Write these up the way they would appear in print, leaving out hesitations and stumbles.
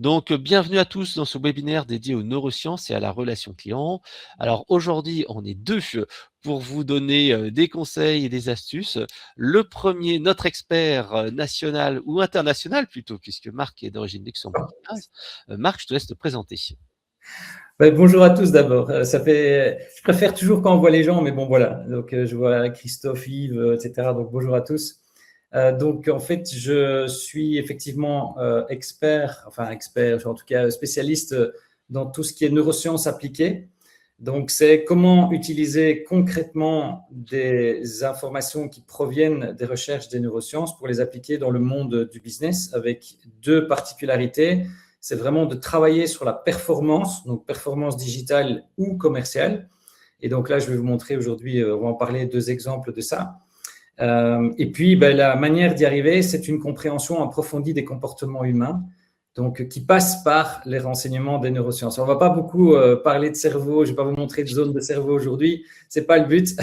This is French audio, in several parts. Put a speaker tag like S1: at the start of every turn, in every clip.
S1: Donc, bienvenue à tous dans ce webinaire dédié aux neurosciences et à la relation client. Alors aujourd'hui, on est deux pour vous donner des conseils et des astuces. Le premier, notre expert national ou international plutôt, puisque Marc est d'origine luxembourgeoise. Marc, je te laisse te présenter.
S2: Bonjour à tous d'abord. Je préfère toujours quand on voit les gens, mais bon voilà. Donc je vois Christophe, Yves, etc. Donc bonjour à tous. Donc en fait, je suis effectivement expert, en tout cas spécialiste dans tout ce qui est neurosciences appliquées. Donc c'est comment utiliser concrètement des informations qui proviennent des recherches des neurosciences pour les appliquer dans le monde du business avec deux particularités. C'est vraiment de travailler sur la performance, donc performance digitale ou commerciale. Et donc là, je vais vous montrer aujourd'hui, on va en parler, deux exemples de ça. Et puis, la manière d'y arriver, c'est une compréhension approfondie des comportements humains, donc qui passe par les renseignements des neurosciences. On ne va pas beaucoup parler de cerveau, je ne vais pas vous montrer de zone de cerveau aujourd'hui, ce n'est pas le but.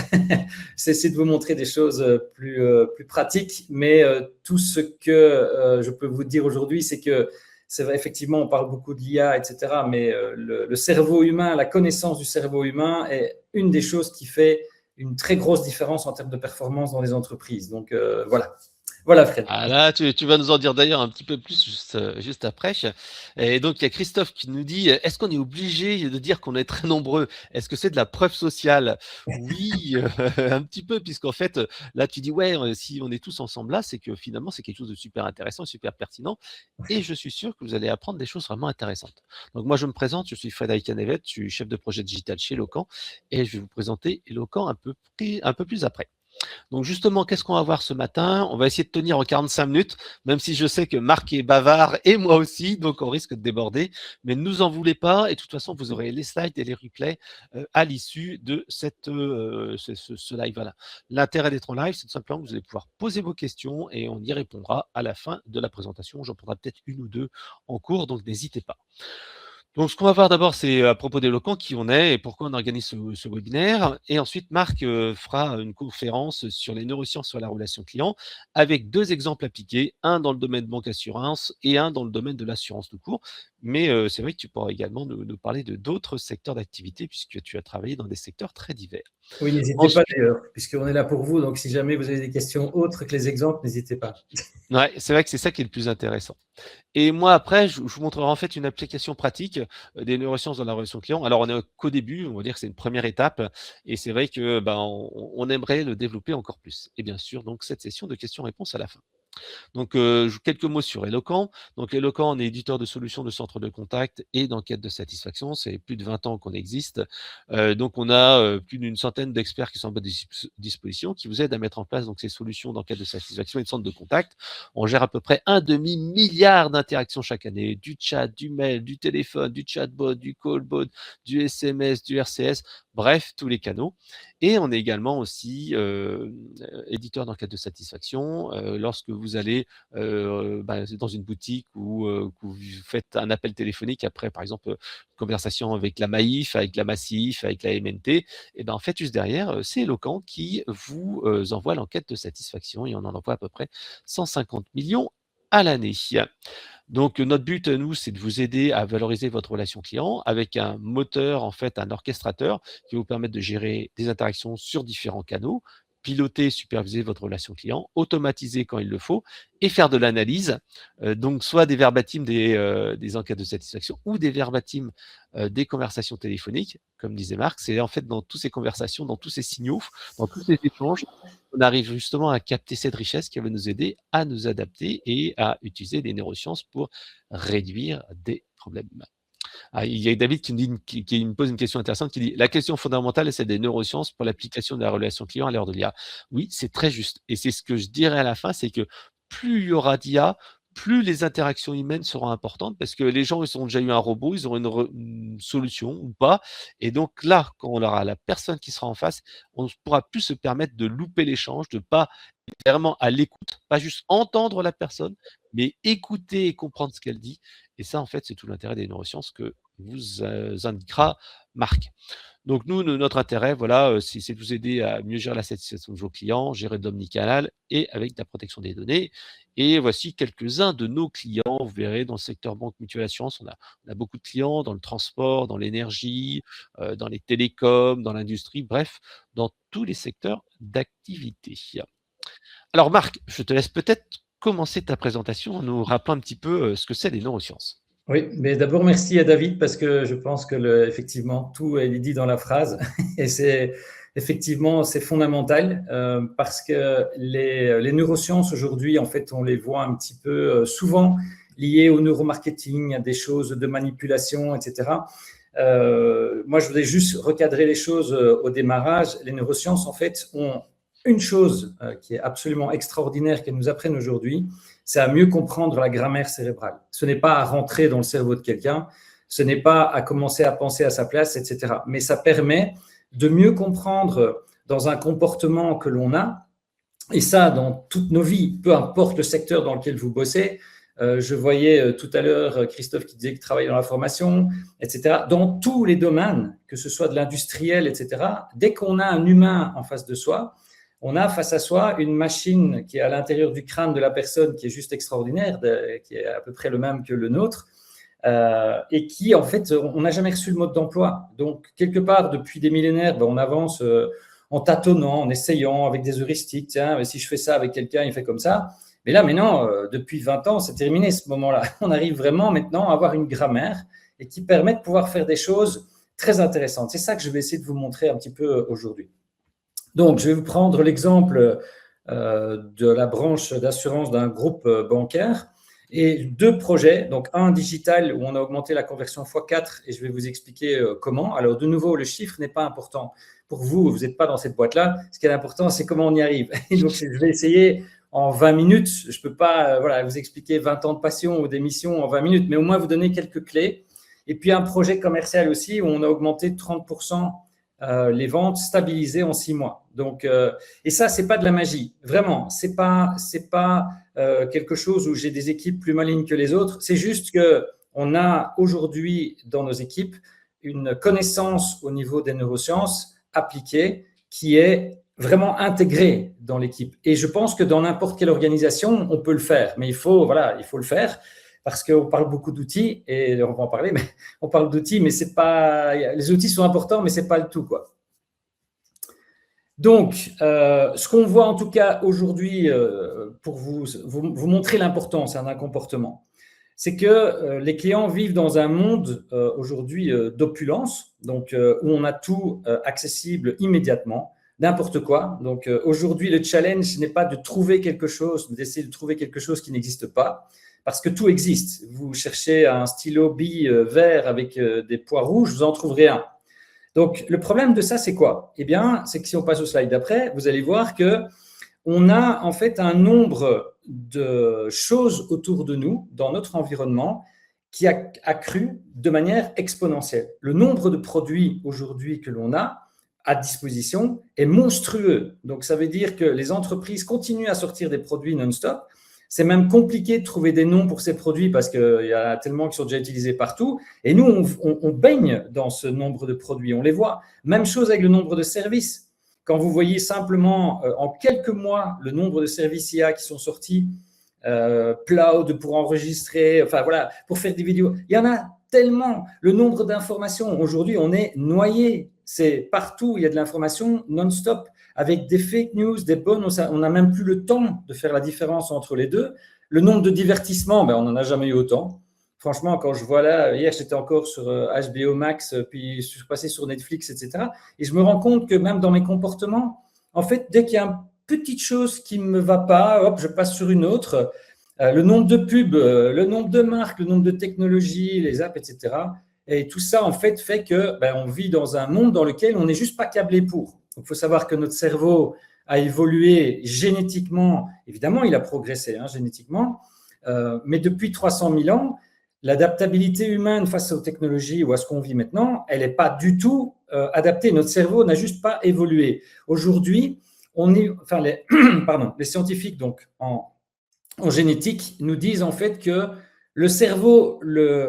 S2: C'est essayer de vous montrer des choses plus pratiques, mais tout ce que je peux vous dire aujourd'hui, c'est que c'est vrai, effectivement, on parle beaucoup de l'IA, etc., mais le cerveau humain, la connaissance du cerveau humain est une des choses qui fait une très grosse différence en termes de performance dans les entreprises. Donc, voilà. Voilà, Fred.
S1: Ah là, tu vas nous en dire d'ailleurs un petit peu plus juste après. Et donc, il y a Christophe qui nous dit, est-ce qu'on est obligé de dire qu'on est très nombreux? Est-ce que c'est de la preuve sociale? Oui, un petit peu, puisqu'en fait, là, tu dis, ouais, si on est tous ensemble là, c'est que finalement, c'est quelque chose de super intéressant, super pertinent. Et je suis sûr que vous allez apprendre des choses vraiment intéressantes. Donc, moi, je me présente, je suis Frédéric Canevet, je suis chef de projet digital chez Eloquent et je vais vous présenter Eloquent un peu plus après. Donc justement, qu'est-ce qu'on va voir ce matin? On va essayer de tenir en 45 minutes, même si je sais que Marc est bavard et moi aussi, donc on risque de déborder. Mais ne nous en voulez pas et de toute façon, vous aurez les slides et les replays à l'issue de ce live-là. L'intérêt d'être en live, c'est tout simplement que vous allez pouvoir poser vos questions et on y répondra à la fin de la présentation. J'en prendrai peut-être une ou deux en cours, donc n'hésitez pas. Donc, ce qu'on va voir d'abord, c'est à propos d'Eloquent, qui on est et pourquoi on organise ce webinaire. Et ensuite, Marc fera une conférence sur les neurosciences sur la relation client avec deux exemples appliqués, un dans le domaine banque assurance et un dans le domaine de l'assurance tout court. Mais c'est vrai que tu pourras également nous parler de d'autres secteurs d'activité puisque tu as travaillé dans des secteurs très divers.
S2: Oui, n'hésitez pas d'ailleurs, puisqu'on est là pour vous. Donc, si jamais vous avez des questions autres que les exemples, n'hésitez pas.
S1: Ouais, c'est vrai que c'est ça qui est le plus intéressant. Et moi, après, je vous montrerai en fait une application pratique des neurosciences dans la relation client. Alors, on est qu'au début, on va dire que c'est une première étape. Et c'est vrai que on aimerait le développer encore plus. Et bien sûr, donc, cette session de questions-réponses à la fin. Donc, quelques mots sur Eloquent. Donc, Eloquent, on est éditeur de solutions de centres de contact et d'enquête de satisfaction. C'est plus de 20 ans qu'on existe. Donc, on a plus d'une centaine d'experts qui sont à votre disposition, qui vous aident à mettre en place donc, ces solutions d'enquête de satisfaction et de centres de contact. On gère à peu près 1/2 milliard d'interactions chaque année, du chat, du mail, du téléphone, du chatbot, du callbot, du SMS, du RCS, bref, tous les canaux. Et on est également aussi éditeur d'enquête de satisfaction. Lorsque vous allez dans une boutique ou que vous faites un appel téléphonique après, par exemple, une conversation avec la Maïf, avec la Massif, avec la MNT, et ben en fait, juste derrière, c'est Eloquent qui vous envoie l'enquête de satisfaction et on en envoie à peu près 150 millions à l'année. Donc, notre but, nous, c'est de vous aider à valoriser votre relation client avec un moteur, en fait, un orchestrateur qui va vous permettre de gérer des interactions sur différents canaux, piloter, superviser votre relation client, automatiser quand il le faut et faire de l'analyse. Donc, soit des verbatims des enquêtes de satisfaction ou des verbatims des conversations téléphoniques, comme disait Marc. C'est en fait dans toutes ces conversations, dans tous ces signaux, dans tous ces échanges, on arrive justement à capter cette richesse qui va nous aider à nous adapter et à utiliser les neurosciences pour réduire des problèmes. Ah, il y a David qui me pose une question intéressante qui dit la question fondamentale, c'est des neurosciences pour l'application de la relation client à l'heure de l'IA. Oui, c'est très juste. Et c'est ce que je dirais à la fin, c'est que plus il y aura d'IA, plus les interactions humaines seront importantes parce que les gens, ils ont déjà eu un robot, ils auront une solution ou pas. Et donc là, quand on aura la personne qui sera en face, on ne pourra plus se permettre de louper l'échange, de pas être vraiment à l'écoute, pas juste entendre la personne, mais écouter et comprendre ce qu'elle dit. Et ça, en fait, c'est tout l'intérêt des neurosciences que vous indiquera marque. Donc nous, notre intérêt, voilà, c'est de vous aider à mieux gérer la satisfaction de vos clients, gérer de l'omnicanal et avec la protection des données. Et voici quelques-uns de nos clients. Vous verrez, dans le secteur banque, mutuelle, assurance, on a beaucoup de clients dans le transport, dans l'énergie, dans les télécoms, dans l'industrie, bref, dans tous les secteurs d'activité. Alors Marc, je te laisse peut-être commencer ta présentation en nous rappelant un petit peu ce que c'est les neurosciences.
S2: Oui, mais d'abord merci à David parce que je pense que effectivement tout est dit dans la phrase et c'est effectivement c'est fondamental parce que les neurosciences aujourd'hui en fait on les voit un petit peu souvent liées au neuromarketing, à des choses de manipulation, etc. Moi je voudrais juste recadrer les choses au démarrage. Les neurosciences en fait ont une chose qui est absolument extraordinaire qu'elles nous apprennent aujourd'hui, c'est à mieux comprendre la grammaire cérébrale. Ce n'est pas à rentrer dans le cerveau de quelqu'un, ce n'est pas à commencer à penser à sa place, etc. Mais ça permet de mieux comprendre dans un comportement que l'on a, et ça dans toutes nos vies, peu importe le secteur dans lequel vous bossez. Je voyais tout à l'heure Christophe qui disait qu'il travaille dans la formation, etc. Dans tous les domaines, que ce soit de l'industriel, etc., dès qu'on a un humain en face de soi, on a face à soi une machine qui est à l'intérieur du crâne de la personne, qui est juste extraordinaire, qui est à peu près le même que le nôtre, et qui, en fait, on n'a jamais reçu le mode d'emploi. Donc, quelque part, depuis des millénaires, on avance en tâtonnant, en essayant, avec des heuristiques. Tiens, si je fais ça avec quelqu'un, il fait comme ça. Mais là, maintenant, depuis 20 ans, c'est terminé ce moment-là. On arrive vraiment maintenant à avoir une grammaire et qui permet de pouvoir faire des choses très intéressantes. C'est ça que je vais essayer de vous montrer un petit peu aujourd'hui. Donc, je vais vous prendre l'exemple de la branche d'assurance d'un groupe bancaire et deux projets. Donc, un digital où on a augmenté la conversion x4 et je vais vous expliquer comment. Alors, de nouveau, le chiffre n'est pas important pour vous. Vous n'êtes pas dans cette boîte-là. Ce qui est important, c'est comment on y arrive. Et donc, je vais essayer en 20 minutes. Je ne peux pas vous expliquer 20 ans de passion ou d'émission en 20 minutes, mais au moins vous donner quelques clés. Et puis, un projet commercial aussi où on a augmenté de 30% les ventes stabilisées en 6 mois. Donc, et ça, c'est pas de la magie, vraiment. C'est pas quelque chose où j'ai des équipes plus malignes que les autres. C'est juste que on a aujourd'hui dans nos équipes une connaissance au niveau des neurosciences appliquées qui est vraiment intégrée dans l'équipe. Et je pense que dans n'importe quelle organisation, on peut le faire, mais il faut le faire. Parce qu'on parle beaucoup d'outils, et on va en parler, mais on parle d'outils, mais c'est pas, les outils sont importants, mais ce n'est pas le tout, quoi. Donc, ce qu'on voit en tout cas aujourd'hui, pour vous montrer l'importance d'un comportement, c'est que les clients vivent dans un monde aujourd'hui d'opulence, donc où on a tout accessible immédiatement, n'importe quoi. Donc aujourd'hui, le challenge n'est pas de trouver quelque chose, d'essayer de trouver quelque chose qui n'existe pas, parce que tout existe. Vous cherchez un stylo bille vert avec des pois rouges, vous en trouverez un. Donc, le problème de ça, c'est quoi? Eh bien, c'est que si on passe au slide d'après, vous allez voir qu'on a en fait un nombre de choses autour de nous, dans notre environnement, qui a accru de manière exponentielle. Le nombre de produits aujourd'hui que l'on a à disposition est monstrueux. Donc, ça veut dire que les entreprises continuent à sortir des produits non-stop. C'est même compliqué de trouver des noms pour ces produits parce qu'il y a tellement qui sont déjà utilisés partout. Et nous, on baigne dans ce nombre de produits, on les voit. Même chose avec le nombre de services. Quand vous voyez simplement en quelques mois le nombre de services IA qui sont sortis, cloud pour enregistrer, enfin voilà, pour faire des vidéos, il y en a tellement. Le nombre d'informations, aujourd'hui, on est noyé. C'est partout, il y a de l'information non-stop. Avec des fake news, des bonnes, on n'a même plus le temps de faire la différence entre les deux. Le nombre de divertissements, on n'en a jamais eu autant. Franchement, quand je vois là, hier j'étais encore sur HBO Max, puis je suis passé sur Netflix, etc. Et je me rends compte que même dans mes comportements, en fait, dès qu'il y a une petite chose qui ne me va pas, hop, je passe sur une autre. Le nombre de pubs, le nombre de marques, le nombre de technologies, les apps, etc. Et tout ça, en fait que on vit dans un monde dans lequel on n'est juste pas câblé pour. Donc, il faut savoir que notre cerveau a évolué génétiquement. Évidemment, il a progressé génétiquement, mais depuis 300 000 ans, l'adaptabilité humaine face aux technologies ou à ce qu'on vit maintenant, elle n'est pas du tout adaptée. Notre cerveau n'a juste pas évolué. Aujourd'hui, les scientifiques donc en génétique nous disent en fait que le cerveau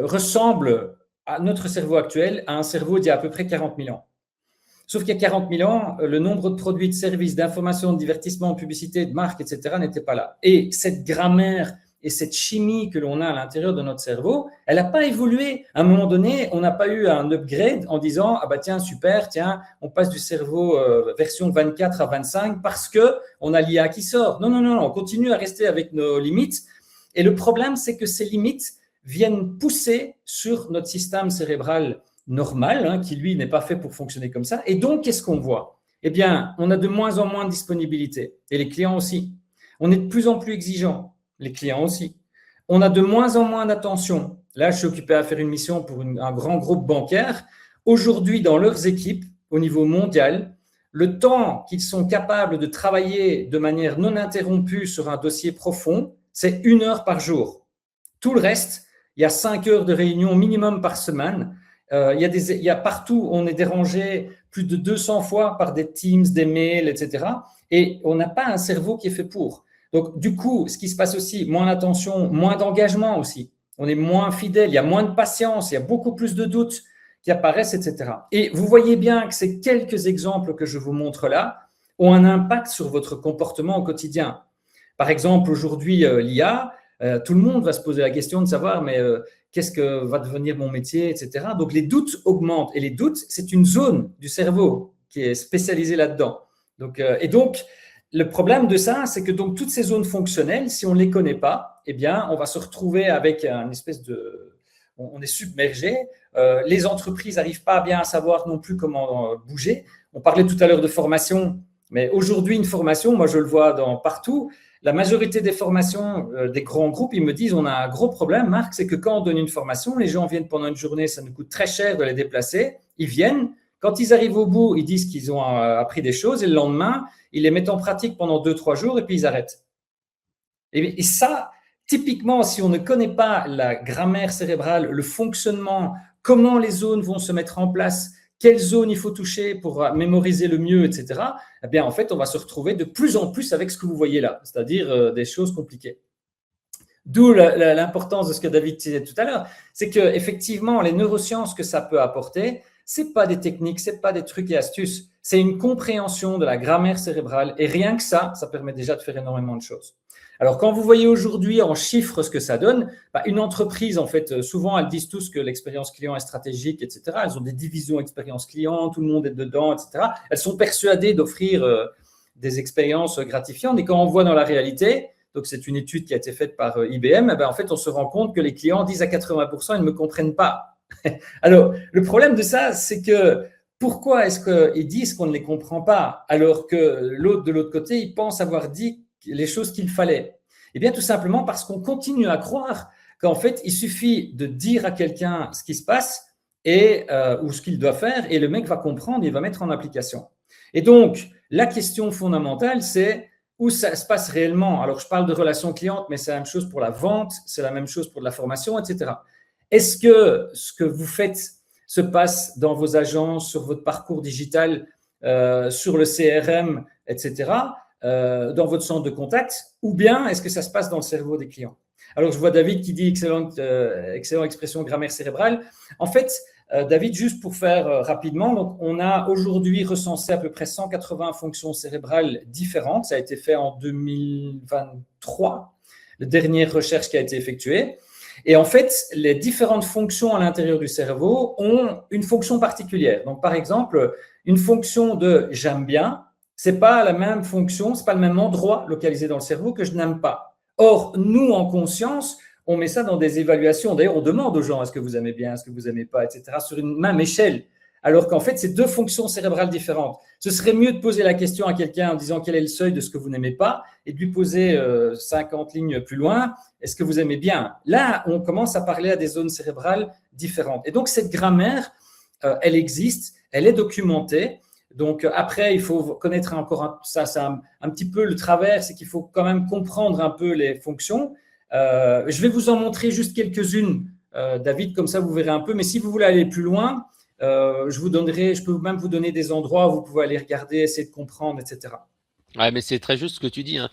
S2: ressemble notre cerveau actuel a un cerveau d'il y a à peu près 40 000 ans. Sauf qu'il y a 40 000 ans, le nombre de produits, de services, d'informations, de divertissement, de publicité, de marques, etc. n'était pas là. Et cette grammaire et cette chimie que l'on a à l'intérieur de notre cerveau, elle n'a pas évolué. À un moment donné, on n'a pas eu un upgrade en disant « Ah bah tiens, super, tiens, on passe du cerveau version 24 à 25 parce qu'on a l'IA qui sort. » Non, non, non, on continue à rester avec nos limites. Et le problème, c'est que ces limites viennent pousser sur notre système cérébral normal, qui lui n'est pas fait pour fonctionner comme ça. Et donc, qu'est-ce qu'on voit? Eh bien, on a de moins en moins de disponibilité, et les clients aussi. On est de plus en plus exigeants, les clients aussi. On a de moins en moins d'attention. Là, je suis occupé à faire une mission pour un grand groupe bancaire. Aujourd'hui, dans leurs équipes, au niveau mondial, le temps qu'ils sont capables de travailler de manière non interrompue sur un dossier profond, c'est 1 heure par jour. Tout le reste, il y a 5 heures de réunion minimum par semaine. Il y a partout, on est dérangé plus de 200 fois par des Teams, des mails, etc. Et on n'a pas un cerveau qui est fait pour. Donc, du coup, ce qui se passe aussi, moins d'attention, moins d'engagement aussi. On est moins fidèle, il y a moins de patience, il y a beaucoup plus de doutes qui apparaissent, etc. Et vous voyez bien que ces quelques exemples que je vous montre là ont un impact sur votre comportement au quotidien. Par exemple, aujourd'hui, l'IA, tout le monde va se poser la question de savoir, mais qu'est-ce que va devenir mon métier, etc. Donc, les doutes augmentent. Et les doutes, c'est une zone du cerveau qui est spécialisée là-dedans. Et donc, le problème de ça, c'est que donc, toutes ces zones fonctionnelles, si on ne les connaît pas, eh bien, on va se retrouver avec une espèce de… On est submergé. Les entreprises n'arrivent pas bien à savoir non plus comment bouger. On parlait tout à l'heure de formation, mais aujourd'hui, une formation, moi, je le vois partout. La majorité des formations des grands groupes, ils me disent on a un gros problème, Marc, c'est que quand on donne une formation, les gens viennent pendant une journée, ça nous coûte très cher de les déplacer. Ils viennent, quand ils arrivent au bout, ils disent qu'ils ont appris des choses et le lendemain, ils les mettent en pratique pendant 2-3 jours et puis ils arrêtent. Et ça, typiquement, si on ne connaît pas la grammaire cérébrale, le fonctionnement, comment les zones vont se mettre en place, quelle zone il faut toucher pour mémoriser le mieux, etc., eh bien, en fait, on va se retrouver de plus en plus avec ce que vous voyez là, c'est-à-dire des choses compliquées. D'où l'importance de ce que David disait tout à l'heure, c'est qu'effectivement, les neurosciences que ça peut apporter, ce n'est pas des techniques, ce n'est pas des trucs et astuces, c'est une compréhension de la grammaire cérébrale. Et rien que ça permet déjà de faire énormément de choses. Alors, quand vous voyez aujourd'hui en chiffres ce que ça donne, une entreprise, en fait, souvent, elles disent tous que l'expérience client est stratégique, etc. Elles ont des divisions expérience client, tout le monde est dedans, etc. Elles sont persuadées d'offrir des expériences gratifiantes. Et quand on voit dans la réalité, donc c'est une étude qui a été faite par IBM, en fait, on se rend compte que les clients disent à 80%, ils ne me comprennent pas. Alors, le problème de ça, c'est que pourquoi est-ce qu'ils disent qu'on ne les comprend pas alors que de l'autre côté, ils pensent avoir dit les choses qu'il fallait? Eh bien, tout simplement parce qu'on continue à croire qu'en fait, il suffit de dire à quelqu'un ce qui se passe ou ce qu'il doit faire et le mec va comprendre, il va mettre en application. Et donc, la question fondamentale, c'est où ça se passe réellement. Alors, je parle de relations clientes, mais c'est la même chose pour la vente, c'est la même chose pour de la formation, etc. Est-ce que ce que vous faites se passe dans vos agences, sur votre parcours digital, sur le CRM, etc., dans votre centre de contact, ou bien est-ce que ça se passe dans le cerveau des clients? Alors, je vois David qui dit excellente expression grammaire cérébrale. En fait, David, juste pour faire rapidement, donc on a aujourd'hui recensé à peu près 180 fonctions cérébrales différentes. Ça a été fait en 2023, la dernière recherche qui a été effectuée. Et en fait, les différentes fonctions à l'intérieur du cerveau ont une fonction particulière. Donc, par exemple, une fonction de « j'aime bien », ce n'est pas la même fonction, ce n'est pas le même endroit localisé dans le cerveau que « je n'aime pas ». Or, nous, en conscience, on met ça dans des évaluations. D'ailleurs, on demande aux gens est-ce que vous aimez bien, est-ce que vous n'aimez pas, etc., sur une même échelle. Alors qu'en fait, c'est deux fonctions cérébrales différentes. Ce serait mieux de poser la question à quelqu'un en disant quel est le seuil de ce que vous n'aimez pas et de lui poser 50 lignes plus loin, est-ce que vous aimez bien? Là, on commence à parler à des zones cérébrales différentes. Et donc, cette grammaire, elle existe, elle est documentée. Donc, après, il faut connaître encore ça, c'est un petit peu le travers, c'est qu'il faut quand même comprendre un peu les fonctions. Je vais vous en montrer juste quelques-unes, David, comme ça vous verrez un peu. Mais si vous voulez aller plus loin, je peux même vous donner des endroits où vous pouvez aller regarder, essayer de comprendre, etc.
S1: Ouais, mais c'est très juste ce que tu dis, hein,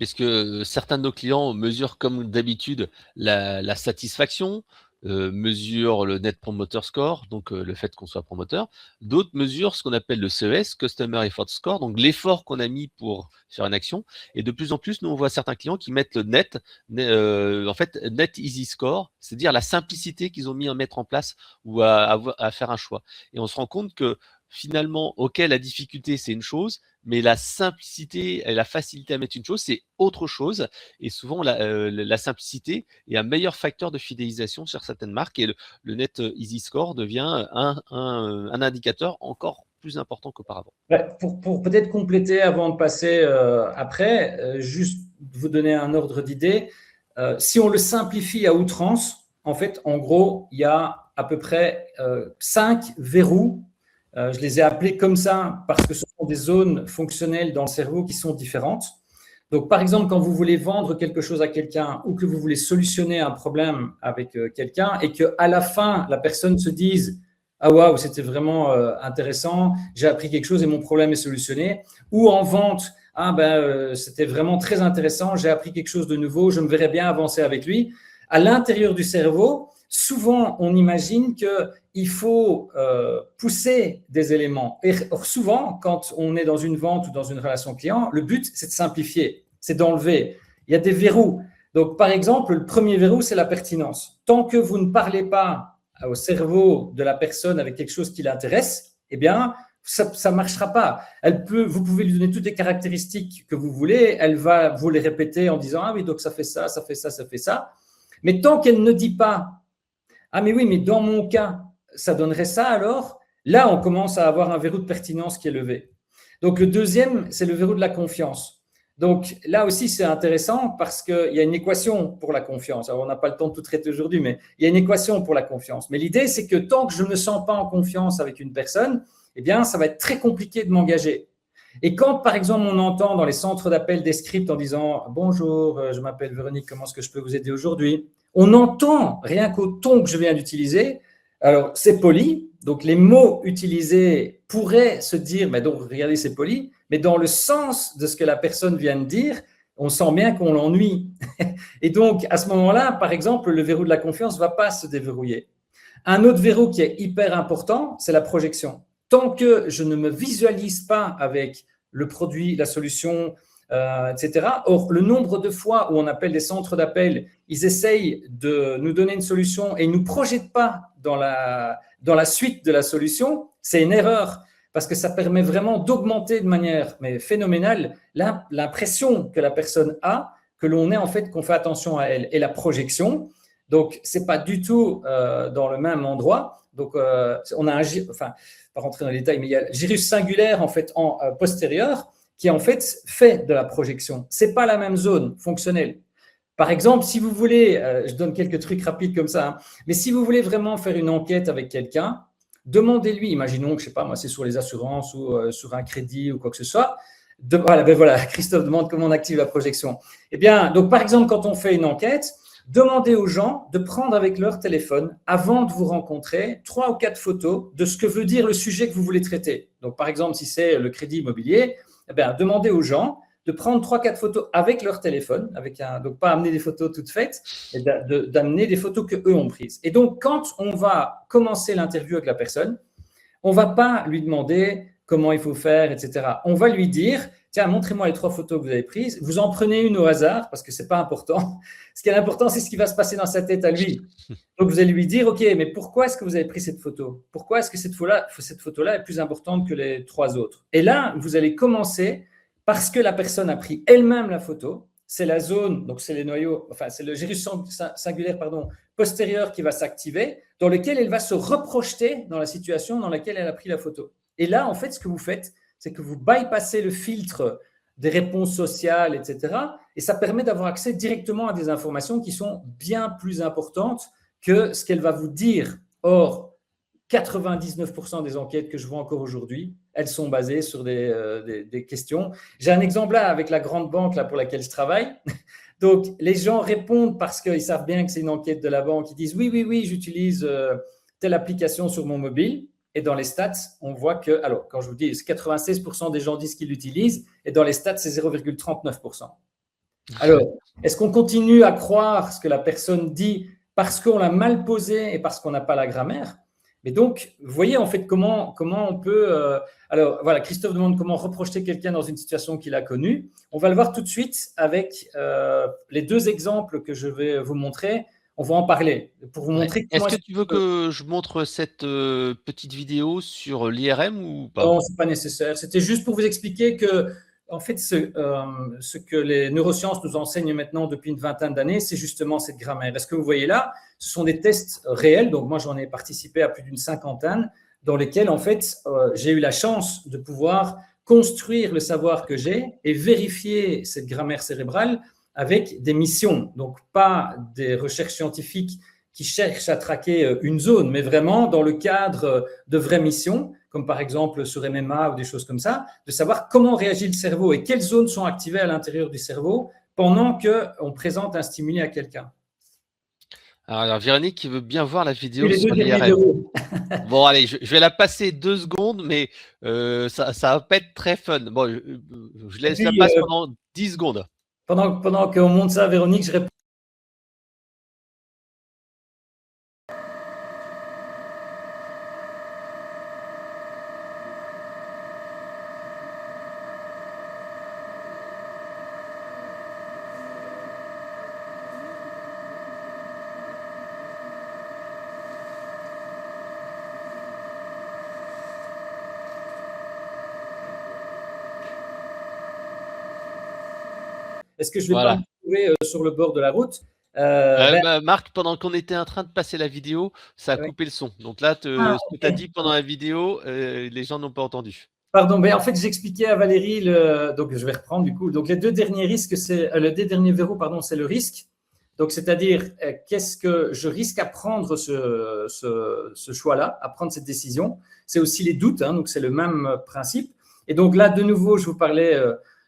S1: parce que certains de nos clients mesurent comme d'habitude la satisfaction, mesurent le Net Promoter Score, donc le fait qu'on soit promoteur. D'autres mesurent ce qu'on appelle le CES, Customer Effort Score, donc l'effort qu'on a mis pour faire une action. Et de plus en plus, nous, on voit certains clients qui mettent le en fait, Net Easy Score, c'est-à-dire la simplicité qu'ils ont mis à mettre en place ou à faire un choix. Et on se rend compte que finalement, ok, la difficulté, c'est une chose, mais la simplicité et la facilité à mettre une chose, c'est autre chose. Et souvent, la simplicité est un meilleur facteur de fidélisation sur certaines marques. Et le Net Easy Score devient un indicateur encore plus important qu'auparavant.
S2: Pour peut-être compléter avant de passer après, juste vous donner un ordre d'idée. Si on le simplifie à outrance, en fait, en gros, il y a à peu près 5 verrous. Je les ai appelés comme ça parce que ce sont des zones fonctionnelles dans le cerveau qui sont différentes. Donc, par exemple, quand vous voulez vendre quelque chose à quelqu'un ou que vous voulez solutionner un problème avec quelqu'un et qu'à la fin, la personne se dise « Ah waouh, c'était vraiment intéressant, j'ai appris quelque chose et mon problème est solutionné » ou en vente « Ah ben, c'était vraiment très intéressant, j'ai appris quelque chose de nouveau, je me verrais bien avancer avec lui ». À l'intérieur du cerveau, souvent, on imagine qu'il faut pousser des éléments. Et souvent, quand on est dans une vente ou dans une relation client, le but, c'est de simplifier, c'est d'enlever. Il y a des verrous. Donc, par exemple, le premier verrou, c'est la pertinence. Tant que vous ne parlez pas au cerveau de la personne avec quelque chose qui l'intéresse, eh bien, ça ne marchera pas. Vous pouvez lui donner toutes les caractéristiques que vous voulez, elle va vous les répéter en disant « Ah oui, donc ça fait ça, ça fait ça, ça fait ça ». Mais tant qu'elle ne dit pas « Ah mais oui, mais dans mon cas, ça donnerait ça alors », là, on commence à avoir un verrou de pertinence qui est levé. Donc, le deuxième, c'est le verrou de la confiance. Donc, là aussi, c'est intéressant parce qu'il y a une équation pour la confiance. Alors, on n'a pas le temps de tout traiter aujourd'hui, mais il y a une équation pour la confiance. Mais l'idée, c'est que tant que je ne me sens pas en confiance avec une personne, eh bien, ça va être très compliqué de m'engager. Et quand, par exemple, on entend dans les centres d'appel des scripts en disant « Bonjour, je m'appelle Véronique, comment est-ce que je peux vous aider aujourd'hui ?» On entend, rien qu'au ton que je viens d'utiliser, alors c'est poli, donc les mots utilisés pourraient se dire « Mais donc, regardez, c'est poli », mais dans le sens de ce que la personne vient de dire, on sent bien qu'on l'ennuie. Et donc, à ce moment-là, par exemple, le verrou de la confiance ne va pas se déverrouiller. Un autre verrou qui est hyper important, c'est la projection. Tant que je ne me visualise pas avec le produit, la solution, etc. Or, le nombre de fois où on appelle des centres d'appel, ils essayent de nous donner une solution et ils ne nous projettent pas dans la suite de la solution, c'est une erreur parce que ça permet vraiment d'augmenter de manière phénoménale l'impression que la personne a, que l'on est en fait, qu'on fait attention à elle. Et la projection, donc, ce n'est pas du tout dans le même endroit. Donc, on a pas rentrer dans les détails, mais il y a le gyrus singulaire en fait en postérieur qui en fait de la projection. Ce n'est pas la même zone fonctionnelle. Par exemple, si vous voulez, je donne quelques trucs rapides comme ça, hein, mais si vous voulez vraiment faire une enquête avec quelqu'un, demandez-lui, imaginons que, je ne sais pas, moi, c'est sur les assurances ou sur un crédit ou quoi que ce soit. Voilà, Christophe demande comment on active la projection. Eh bien, donc par exemple, quand on fait une enquête, demandez aux gens de prendre avec leur téléphone, avant de vous rencontrer, 3 ou 4 photos de ce que veut dire le sujet que vous voulez traiter. Donc, par exemple, si c'est le crédit immobilier, eh bien, demandez aux gens de prendre 3-4 photos avec leur téléphone, donc pas amener des photos toutes faites, mais d'amener des photos qu'eux ont prises. Et donc, quand on va commencer l'interview avec la personne, on ne va pas lui demander comment il faut faire, etc. On va lui dire, tiens, montrez-moi les 3 photos que vous avez prises. Vous en prenez une au hasard parce que ce n'est pas important. Ce qui est important, c'est ce qui va se passer dans sa tête à lui. Donc, vous allez lui dire, OK, mais pourquoi est-ce que vous avez pris cette photo? Pourquoi est-ce que cette photo-là est plus importante que les 3 autres? Et là, vous allez commencer parce que la personne a pris elle-même la photo. C'est la zone, donc c'est les noyaux, enfin, c'est le gyrus singulaire, postérieur qui va s'activer, dans lequel elle va se reprojeter dans la situation dans laquelle elle a pris la photo. Et là, en fait, ce que vous faites, c'est que vous bypassez le filtre des réponses sociales, etc. Et ça permet d'avoir accès directement à des informations qui sont bien plus importantes que ce qu'elle va vous dire. Or, 99% des enquêtes que je vois encore aujourd'hui, elles sont basées sur des questions. J'ai un exemple là avec la grande banque là, pour laquelle je travaille. Donc, les gens répondent parce qu'ils savent bien que c'est une enquête de la banque. Ils disent « Oui, j'utilise telle application sur mon mobile ». Et dans les stats, on voit que, alors quand je vous dis 96% des gens disent qu'ils l'utilisent, et dans les stats, c'est 0,39%. Alors, est-ce qu'on continue à croire ce que la personne dit parce qu'on l'a mal posé et parce qu'on n'a pas la grammaire. Mais donc, vous voyez en fait comment on peut… alors voilà, Christophe demande comment reprojeter quelqu'un dans une situation qu'il a connue. On va le voir tout de suite avec les deux exemples que je vais vous montrer. On va en parler pour vous montrer
S1: Est-ce
S2: comment
S1: que tu veux que je montre cette petite vidéo sur l'IRM ou pas?
S2: Non, ce n'est pas nécessaire. C'était juste pour vous expliquer que, en fait, ce que les neurosciences nous enseignent maintenant depuis une vingtaine d'années, c'est justement cette grammaire. Est-ce que vous voyez là, ce sont des tests réels. Donc, moi, j'en ai participé à plus d'une cinquantaine, dans lesquels, en fait, j'ai eu la chance de pouvoir construire le savoir que j'ai et vérifier cette grammaire cérébrale avec des missions. Donc, pas des recherches scientifiques qui cherchent à traquer une zone, mais vraiment dans le cadre de vraies missions, comme par exemple sur MMA ou des choses comme ça, de savoir comment réagit le cerveau et quelles zones sont activées à l'intérieur du cerveau pendant qu'on présente un stimuli à quelqu'un.
S1: Alors, Véronique qui veut bien voir la
S2: Et
S1: vidéo
S2: les deux
S1: sur
S2: derniers
S1: l'IRM.
S2: verrous.
S1: Bon, allez, je vais la passer 2 secondes, mais ça va pas être très fun. Bon, je
S2: Et
S1: laisse la
S2: puis,
S1: passe pendant 10 secondes.
S2: pendant qu'on monte ça, Véronique, je réponds. Est-ce que je ne vais pas
S1: Voilà.
S2: me trouver sur le bord de la route?
S1: Marc, pendant qu'on était en train de passer la vidéo, ça a
S2: Oui.
S1: coupé le son. Donc là,
S2: Ah,
S1: ce que tu as
S2: ok.
S1: dit pendant la vidéo, les gens n'ont pas entendu.
S2: Pardon, mais en fait, j'expliquais à Valérie, donc je vais reprendre du coup. Donc, les deux derniers risques, les deux derniers verrous, pardon, c'est le risque. Donc, c'est-à-dire, qu'est-ce que je risque à prendre ce choix-là, à prendre cette décision. C'est aussi les doutes, hein, donc c'est le même principe. Et donc là, de nouveau, je vous parlais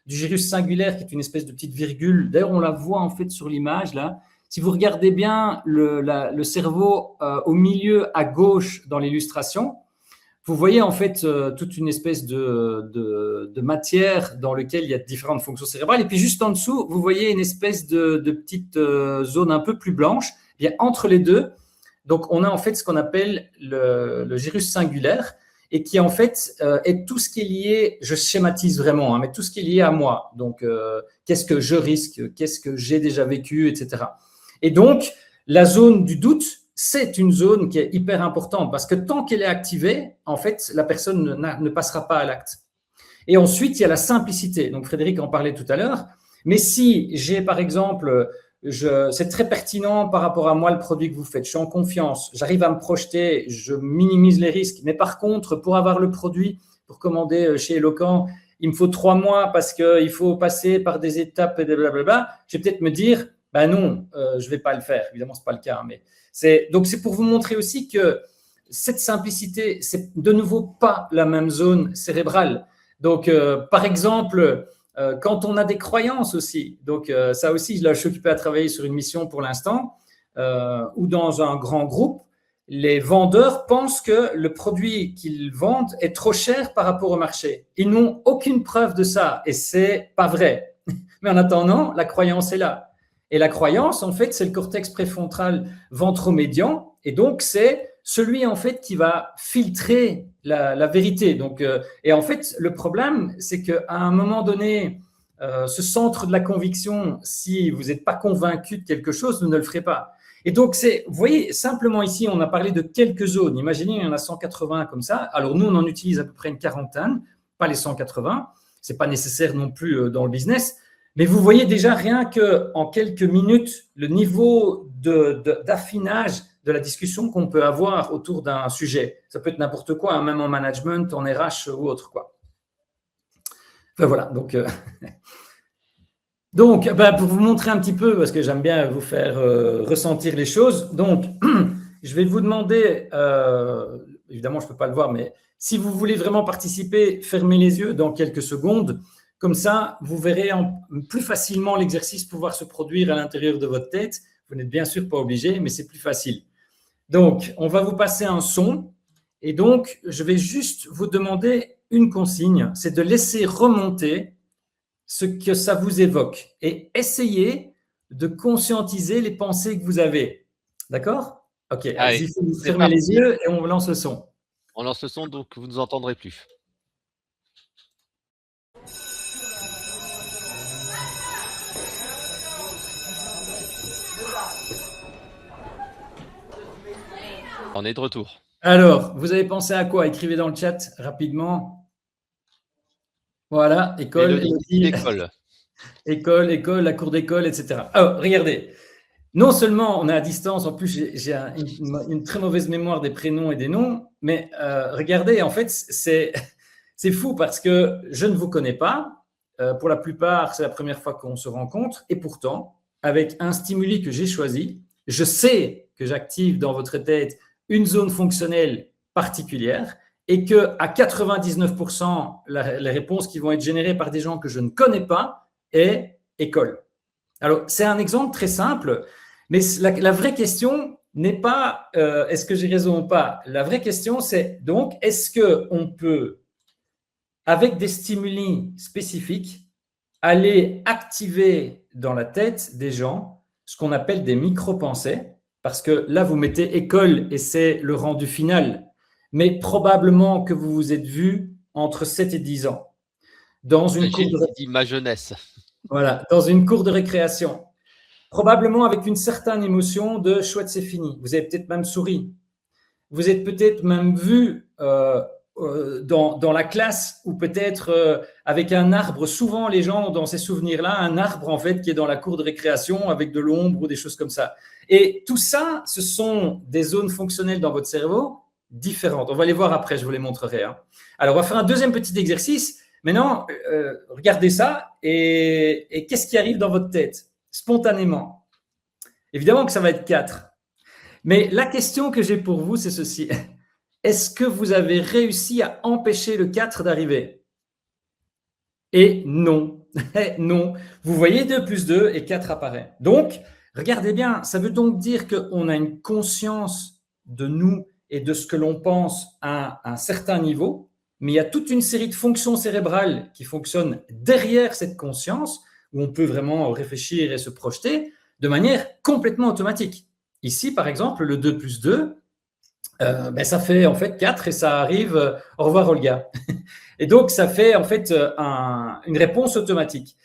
S2: du gyrus singulaire, qui est une espèce de petite virgule. D'ailleurs, on la voit en fait sur l'image là. Si vous regardez bien le cerveau au milieu à gauche dans l'illustration, vous voyez en fait toute une espèce de matière dans laquelle il y a différentes fonctions cérébrales. Et puis juste en dessous, vous voyez une espèce de petite zone un peu plus blanche. Et bien, entre les deux, donc on a en fait ce qu'on appelle le gyrus singulaire et qui en fait est tout ce qui est lié, je schématise vraiment, hein, mais tout ce qui est lié à moi. Donc, qu'est-ce que je risque, qu'est-ce que j'ai déjà vécu, etc. Et donc, la zone du doute, c'est une zone qui est hyper importante parce que tant qu'elle est activée, en fait, la personne ne passera pas à l'acte. Et ensuite, il y a la simplicité. Donc, Frédéric en parlait tout à l'heure. Mais si j'ai, par exemple, c'est très pertinent par rapport à moi, le produit que vous faites, je suis en confiance, j'arrive à me projeter, je minimise les risques. Mais par contre, pour avoir le produit, pour commander chez Eloquent, il me faut 3 mois parce qu'il faut passer par des étapes et des blablabla. Je vais peut-être me dire, ben non, je ne vais pas le faire. Évidemment, ce n'est pas le cas, mais donc, c'est pour vous montrer aussi que cette simplicité, c'est de nouveau pas la même zone cérébrale. Donc, par exemple, quand on a des croyances aussi, donc ça aussi, là, je suis occupé à travailler sur une mission pour l'instant, ou dans un grand groupe, les vendeurs pensent que le produit qu'ils vendent est trop cher par rapport au marché. Ils n'ont aucune preuve de ça et c'est pas vrai. Mais en attendant, la croyance est là. Et la croyance, en fait, c'est le cortex préfrontal ventromédian. Et donc, c'est celui, en fait, qui va filtrer la vérité. Donc, et en fait, le problème, c'est qu'à un moment donné, ce centre de la conviction, si vous n'êtes pas convaincu de quelque chose, vous ne le ferez pas. Et donc, vous voyez, simplement ici, on a parlé de quelques zones. Imaginez, il y en a 180 comme ça. Alors, nous, on en utilise à peu près une quarantaine, pas les 180. Ce n'est pas nécessaire non plus dans le business. Mais vous voyez déjà rien qu'en quelques minutes, le niveau d'affinage de la discussion qu'on peut avoir autour d'un sujet. Ça peut être n'importe quoi, hein, même en management, en RH ou autre, quoi. Enfin, voilà, donc, pour vous montrer un petit peu, parce que j'aime bien vous faire ressentir les choses, donc, je vais vous demander, évidemment, je ne peux pas le voir, mais si vous voulez vraiment participer, fermez les yeux dans quelques secondes. Comme ça, vous verrez plus facilement l'exercice pouvoir se produire à l'intérieur de votre tête. Vous n'êtes bien sûr pas obligé, mais c'est plus facile. Donc, on va vous passer un son. Et donc, je vais juste vous demander une consigne, c'est de laisser remonter ce que ça vous évoque et essayez de conscientiser les pensées que vous avez. D'accord? Ok,
S1: Allez,
S2: allez-y,
S1: c'est
S2: fermez les
S1: parti.
S2: yeux et on lance le son.
S1: On lance le son, donc vous ne nous entendrez plus. On est de retour.
S2: Alors, vous avez pensé à quoi? Écrivez dans le chat rapidement. Voilà, école,
S1: Mélodie qui dit
S2: Élodie,
S1: l'école.
S2: école, la cour d'école, etc. Alors, regardez, non seulement on est à distance, en plus j'ai une très mauvaise mémoire des prénoms et des noms, mais regardez, en fait, c'est fou parce que je ne vous connais pas. Pour la plupart, c'est la première fois qu'on se rencontre. Et pourtant, avec un stimuli que j'ai choisi, je sais que j'active dans votre tête une zone fonctionnelle particulière et que à 99%, les réponses qui vont être générées par des gens que je ne connais pas est école. Alors, c'est un exemple très simple, mais la vraie question n'est pas est-ce que j'ai raison ou pas. La vraie question, c'est donc est-ce qu'on peut, avec des stimuli spécifiques, aller activer dans la tête des gens ce qu'on appelle des micro-pensées, parce que là, vous mettez école et c'est le rendu final, mais probablement que vous vous êtes vu entre 7 et 10 ans dans une cour
S1: Gilles
S2: de,
S1: qui dit ma jeunesse.
S2: voilà, dans une cour de récréation. Probablement avec une certaine émotion de chouette, c'est fini. Vous avez peut-être même souri. Vous êtes peut-être même vu dans la classe ou peut-être avec un arbre. Souvent, les gens ont dans ces souvenirs-là un arbre en fait qui est dans la cour de récréation avec de l'ombre ou des choses comme ça. Et tout ça, ce sont des zones fonctionnelles dans votre cerveau différentes. On va les voir après, je vous les montrerai. Hein. Alors, on va faire un deuxième petit exercice. Maintenant, regardez ça et qu'est-ce qui arrive dans votre tête spontanément? Évidemment que ça va être 4. Mais la question que j'ai pour vous, c'est ceci. Est-ce que vous avez réussi à empêcher le 4 d'arriver? Et non. Non. Vous voyez 2 plus 2 et 4 apparaît. Donc, regardez bien, ça veut donc dire qu'on a une conscience de nous et de ce que l'on pense à un certain niveau, mais il y a toute une série de fonctions cérébrales qui fonctionnent derrière cette conscience, où on peut vraiment réfléchir et se projeter de manière complètement automatique. Ici, par exemple, le 2 plus 2, ça fait en fait 4 et ça arrive, au revoir Olga. Et donc, ça fait en fait une réponse automatique.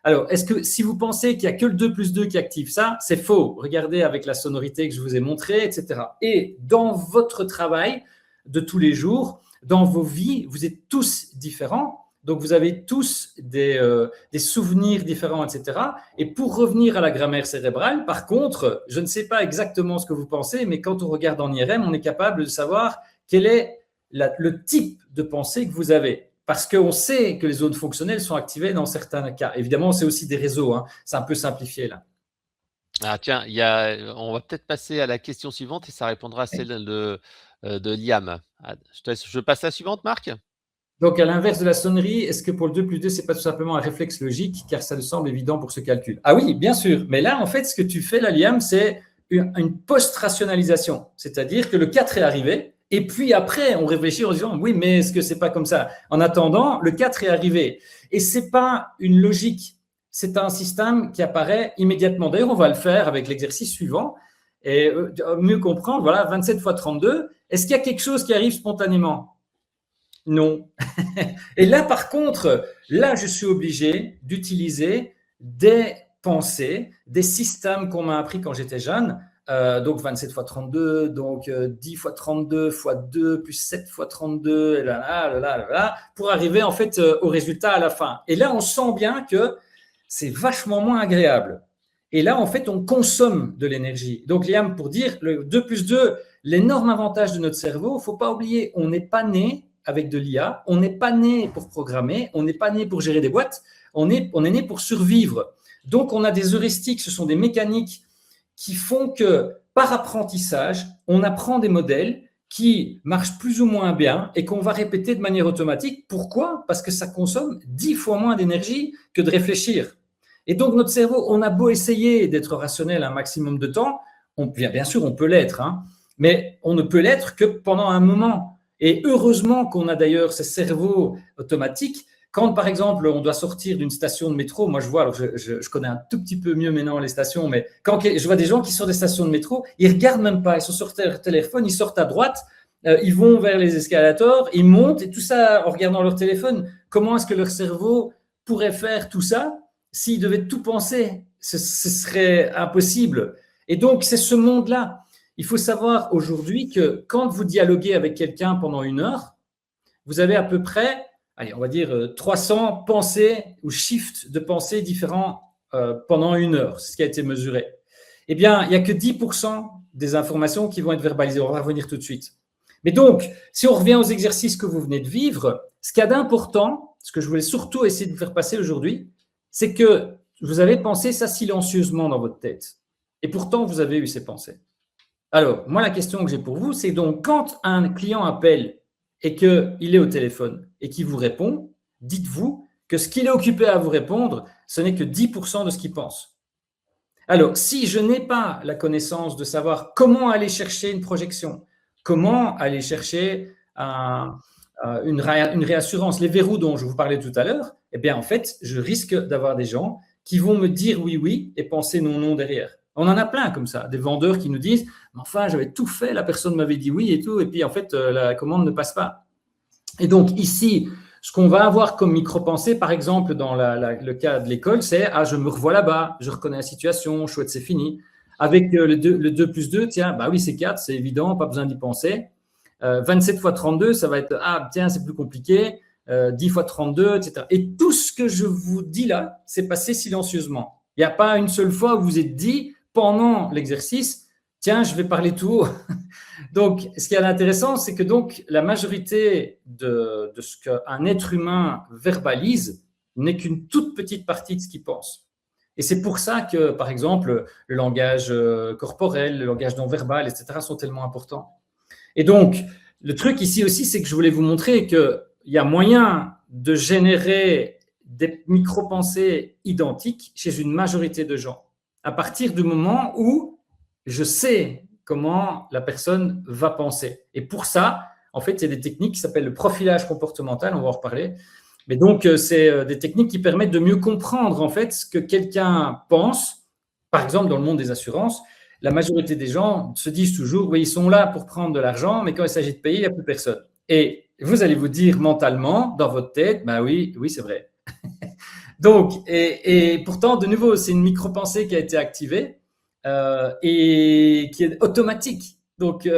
S2: Alors, est-ce que si vous pensez qu'il n'y a que le 2 plus 2 qui active ça, c'est faux. Regardez avec la sonorité que je vous ai montrée, etc. Et dans votre travail de tous les jours, dans vos vies, vous êtes tous différents. Donc, vous avez tous des souvenirs différents, etc. Et pour revenir à la grammaire cérébrale, par contre, je ne sais pas exactement ce que vous pensez, mais quand on regarde en IRM, on est capable de savoir quel est le type de pensée que vous avez. Parce qu'on sait que les zones fonctionnelles sont activées dans certains cas. Évidemment, c'est aussi des réseaux. Hein. C'est un peu simplifié là.
S1: Ah tiens, on va peut-être passer à la question suivante et ça répondra à celle de Liam. Ah, je passe à la suivante, Marc?
S2: Donc, à l'inverse de la sonnerie, est-ce que pour le 2 plus 2, ce n'est pas tout simplement un réflexe logique, car ça me semble évident pour ce calcul? Ah oui, bien sûr. Mais là, en fait, ce que tu fais, là, Liam, c'est une post-rationalisation. C'est-à-dire que le 4 est arrivé, et puis après, on réfléchit en disant, oui, mais est-ce que ce n'est pas comme ça? En attendant, le 4 est arrivé. Et ce n'est pas une logique, c'est un système qui apparaît immédiatement. D'ailleurs, on va le faire avec l'exercice suivant. Et mieux comprendre, voilà, 27 fois 32, est-ce qu'il y a quelque chose qui arrive spontanément? Non. Et là, par contre, là, je suis obligé d'utiliser des pensées, des systèmes qu'on m'a appris quand j'étais jeune. Donc 27 fois 32, donc 10 fois 32 fois 2 plus 7 fois 32, et là, pour arriver en fait au résultat à la fin. Et là, on sent bien que c'est vachement moins agréable. Et là, en fait, on consomme de l'énergie. Donc, Liam, pour dire le 2 plus 2, l'énorme avantage de notre cerveau, il ne faut pas oublier, on n'est pas né avec de l'IA, on n'est pas né pour programmer, on n'est pas né pour gérer des boîtes, on est né pour survivre. Donc, on a des heuristiques, ce sont des mécaniques qui font que par apprentissage, on apprend des modèles qui marchent plus ou moins bien et qu'on va répéter de manière automatique. Pourquoi? Parce que ça consomme 10 fois moins d'énergie que de réfléchir. Et donc, notre cerveau, on a beau essayer d'être rationnel un maximum de temps, bien sûr, on peut l'être, hein, mais on ne peut l'être que pendant un moment. Et heureusement qu'on a d'ailleurs ces cerveaux automatiques quand, par exemple, on doit sortir d'une station de métro, moi, je vois, alors je connais un tout petit peu mieux maintenant les stations, mais quand je vois des gens qui sortent des stations de métro, ils ne regardent même pas, ils sont sur leur téléphone, ils sortent à droite, ils vont vers les escalators, ils montent, et tout ça en regardant leur téléphone. Comment est-ce que leur cerveau pourrait faire tout ça s'ils devaient tout penser? Ce serait impossible. Et donc, c'est ce monde-là. Il faut savoir aujourd'hui que quand vous dialoguez avec quelqu'un pendant 1 heure, vous avez à peu près, allez, on va dire 300 pensées ou shifts de pensées différents pendant 1 heure. C'est ce qui a été mesuré. Eh bien, il n'y a que 10% des informations qui vont être verbalisées. On va revenir tout de suite. Mais donc, si on revient aux exercices que vous venez de vivre, ce qu'il y a d'important, ce que je voulais surtout essayer de vous faire passer aujourd'hui, c'est que vous avez pensé ça silencieusement dans votre tête. Et pourtant, vous avez eu ces pensées. Alors, moi, la question que j'ai pour vous, c'est donc quand un client appelle et qu'il est au téléphone et qu'il vous répond, dites-vous que ce qu'il est occupé à vous répondre, ce n'est que 10% de ce qu'il pense. Alors, si je n'ai pas la connaissance de savoir comment aller chercher une projection, comment aller chercher une réassurance, les verrous dont je vous parlais tout à l'heure, eh bien, en fait, je risque d'avoir des gens qui vont me dire oui, oui et penser non, non derrière. On en a plein comme ça, des vendeurs qui nous disent « Enfin, j'avais tout fait, la personne m'avait dit oui et tout, et puis en fait, la commande ne passe pas. » Et donc ici, ce qu'on va avoir comme micro-pensée, par exemple, dans le cas de l'école, c'est « Ah, je me revois là-bas, je reconnais la situation, chouette, c'est fini. » Avec le 2 plus 2, tiens, bah oui, c'est 4, c'est évident, pas besoin d'y penser. 27 fois 32, ça va être « Ah, tiens, c'est plus compliqué. 10 fois 32, etc. » Et tout ce que je vous dis là, c'est passé silencieusement. Il n'y a pas une seule fois où vous êtes dit, pendant l'exercice, tiens, je vais parler tout haut. Donc, ce qui est intéressant, c'est que donc, la majorité de ce qu'un être humain verbalise n'est qu'une toute petite partie de ce qu'il pense. Et c'est pour ça que, par exemple, le langage corporel, le langage non verbal, etc., sont tellement importants. Et donc, le truc ici aussi, c'est que je voulais vous montrer qu'il y a moyen de générer des micro-pensées identiques chez une majorité de gens, à partir du moment où je sais comment la personne va penser. Et pour ça, en fait, il y a des techniques qui s'appellent le profilage comportemental, on va en reparler. Mais donc, c'est des techniques qui permettent de mieux comprendre, en fait, ce que quelqu'un pense. Par exemple, dans le monde des assurances, la majorité des gens se disent toujours, oui, ils sont là pour prendre de l'argent, mais quand il s'agit de payer, il n'y a plus personne. Et vous allez vous dire mentalement, dans votre tête, bah oui, oui, c'est vrai. Donc, et pourtant, de nouveau, c'est une micro-pensée qui a été activée et qui est automatique. Donc,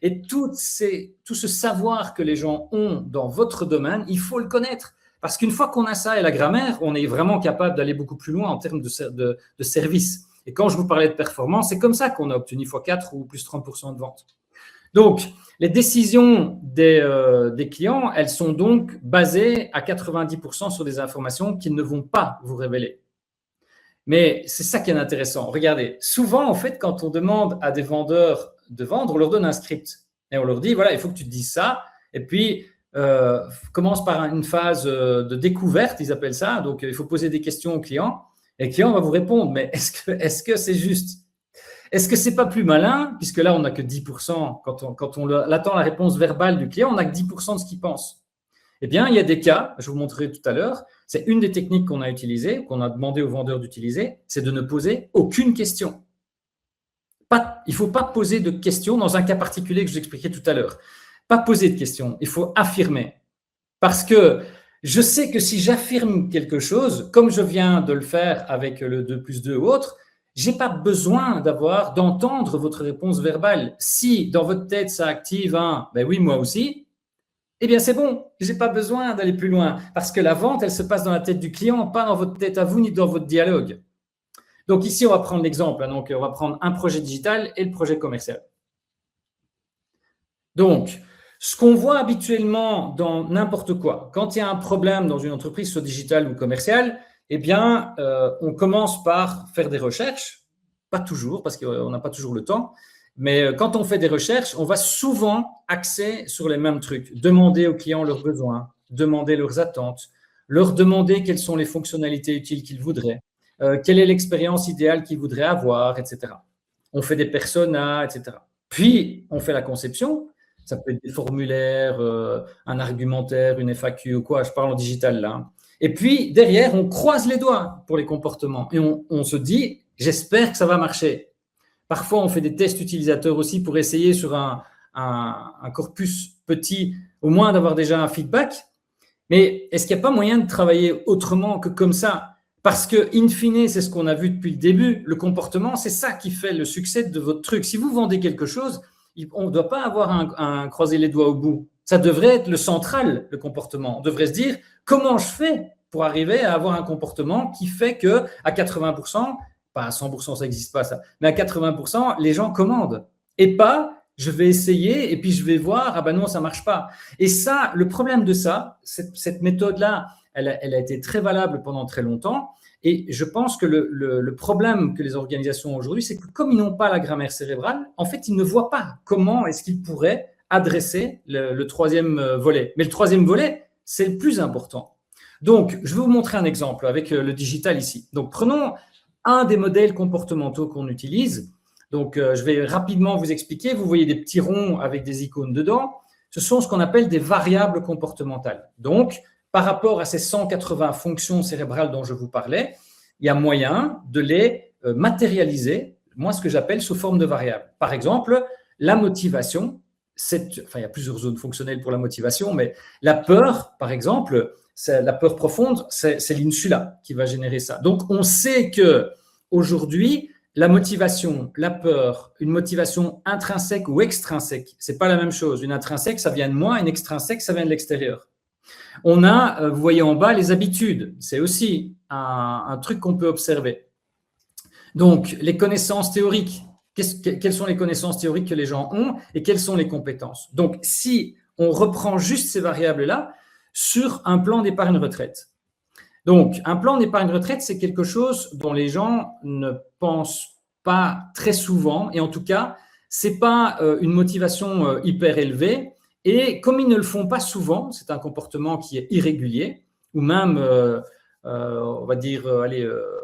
S2: et tout ce savoir que les gens ont dans votre domaine, il faut le connaître. Parce qu'une fois qu'on a ça et la grammaire, on est vraiment capable d'aller beaucoup plus loin en termes de service. Et quand je vous parlais de performance, c'est comme ça qu'on a obtenu x4 ou plus 30% de vente. Donc, les décisions des clients, elles sont donc basées à 90% sur des informations qu'ils ne vont pas vous révéler. Mais c'est ça qui est intéressant. Regardez, souvent, en fait, quand on demande à des vendeurs de vendre, on leur donne un script. Et on leur dit, voilà, il faut que tu te dises ça. Et puis, commence par une phase de découverte, ils appellent ça. Donc, il faut poser des questions au client. Et le client va vous répondre, mais est-ce que c'est juste? Est-ce que c'est pas plus malin, puisque là, on n'a que 10%, quand on attend la réponse verbale du client, on n'a que 10% de ce qu'il pense. Eh bien, il y a des cas, je vous montrerai tout à l'heure, c'est une des techniques qu'on a utilisées, qu'on a demandé aux vendeurs d'utiliser, c'est de ne poser aucune question. Il ne faut pas poser de questions dans un cas particulier que je vous expliquais tout à l'heure. Pas poser de questions, il faut affirmer. Parce que je sais que si j'affirme quelque chose, comme je viens de le faire avec le 2 plus 2 ou autre, je n'ai pas besoin d'entendre votre réponse verbale. Si dans votre tête, ça active un « ben oui, moi aussi », eh bien, c'est bon, je n'ai pas besoin d'aller plus loin parce que la vente, elle se passe dans la tête du client, pas dans votre tête à vous ni dans votre dialogue. Donc ici, on va prendre l'exemple. Donc, on va prendre un projet digital et le projet commercial. Donc, ce qu'on voit habituellement dans n'importe quoi, quand il y a un problème dans une entreprise, soit digitale ou commerciale, eh bien, on commence par faire des recherches, pas toujours parce qu'on n'a pas toujours le temps, mais quand on fait des recherches, on va souvent axer sur les mêmes trucs. Demander aux clients leurs besoins, demander leurs attentes, leur demander quelles sont les fonctionnalités utiles qu'ils voudraient, quelle est l'expérience idéale qu'ils voudraient avoir, etc. On fait des personas, etc. Puis, on fait la conception. Ça peut être des formulaires, un argumentaire, une FAQ ou quoi. Je parle en digital là. Et puis, derrière, on croise les doigts pour les comportements et on se dit, j'espère que ça va marcher. Parfois, on fait des tests utilisateurs aussi pour essayer sur un corpus petit, au moins d'avoir déjà un feedback. Mais est-ce qu'il n'y a pas moyen de travailler autrement que comme ça? Parce que, in fine, c'est ce qu'on a vu depuis le début, le comportement, c'est ça qui fait le succès de votre truc. Si vous vendez quelque chose, on ne doit pas avoir un croiser les doigts au bout. Ça devrait être le central, le comportement. On devrait se dire, comment je fais pour arriver à avoir un comportement qui fait qu'à 80%, pas à 100%, ça n'existe pas ça, mais à 80%, les gens commandent. Et pas, je vais essayer et puis je vais voir, ah ben non, ça ne marche pas. Et ça, le problème de ça, cette méthode-là, elle a été très valable pendant très longtemps. Et je pense que le problème que les organisations ont aujourd'hui, c'est que comme ils n'ont pas la grammaire cérébrale, en fait, ils ne voient pas comment est-ce qu'ils pourraient adresser le troisième volet. Mais le troisième volet, c'est le plus important. Donc, je vais vous montrer un exemple avec le digital ici. Donc, prenons un des modèles comportementaux qu'on utilise. Donc, je vais rapidement vous expliquer. Vous voyez des petits ronds avec des icônes dedans. Ce sont ce qu'on appelle des variables comportementales. Donc, par rapport à ces 180 fonctions cérébrales dont je vous parlais, il y a moyen de les matérialiser, moi, ce que j'appelle sous forme de variables. Par exemple, la motivation, il y a plusieurs zones fonctionnelles pour la motivation, mais la peur, par exemple, la peur profonde, c'est l'insula qui va générer ça. Donc, on sait qu'aujourd'hui, la motivation, la peur, une motivation intrinsèque ou extrinsèque, ce n'est pas la même chose. Une intrinsèque, ça vient de moi, une extrinsèque, ça vient de l'extérieur. On a, vous voyez en bas, les habitudes. C'est aussi un truc qu'on peut observer. Donc, les connaissances théoriques. Quelles sont les connaissances théoriques que les gens ont et quelles sont les compétences? Donc, si on reprend juste ces variables-là sur un plan d'épargne retraite. Donc, un plan d'épargne retraite, c'est quelque chose dont les gens ne pensent pas très souvent. Et en tout cas, ce n'est pas une motivation hyper élevée. Et comme ils ne le font pas souvent, c'est un comportement qui est irrégulier ou même, on va dire,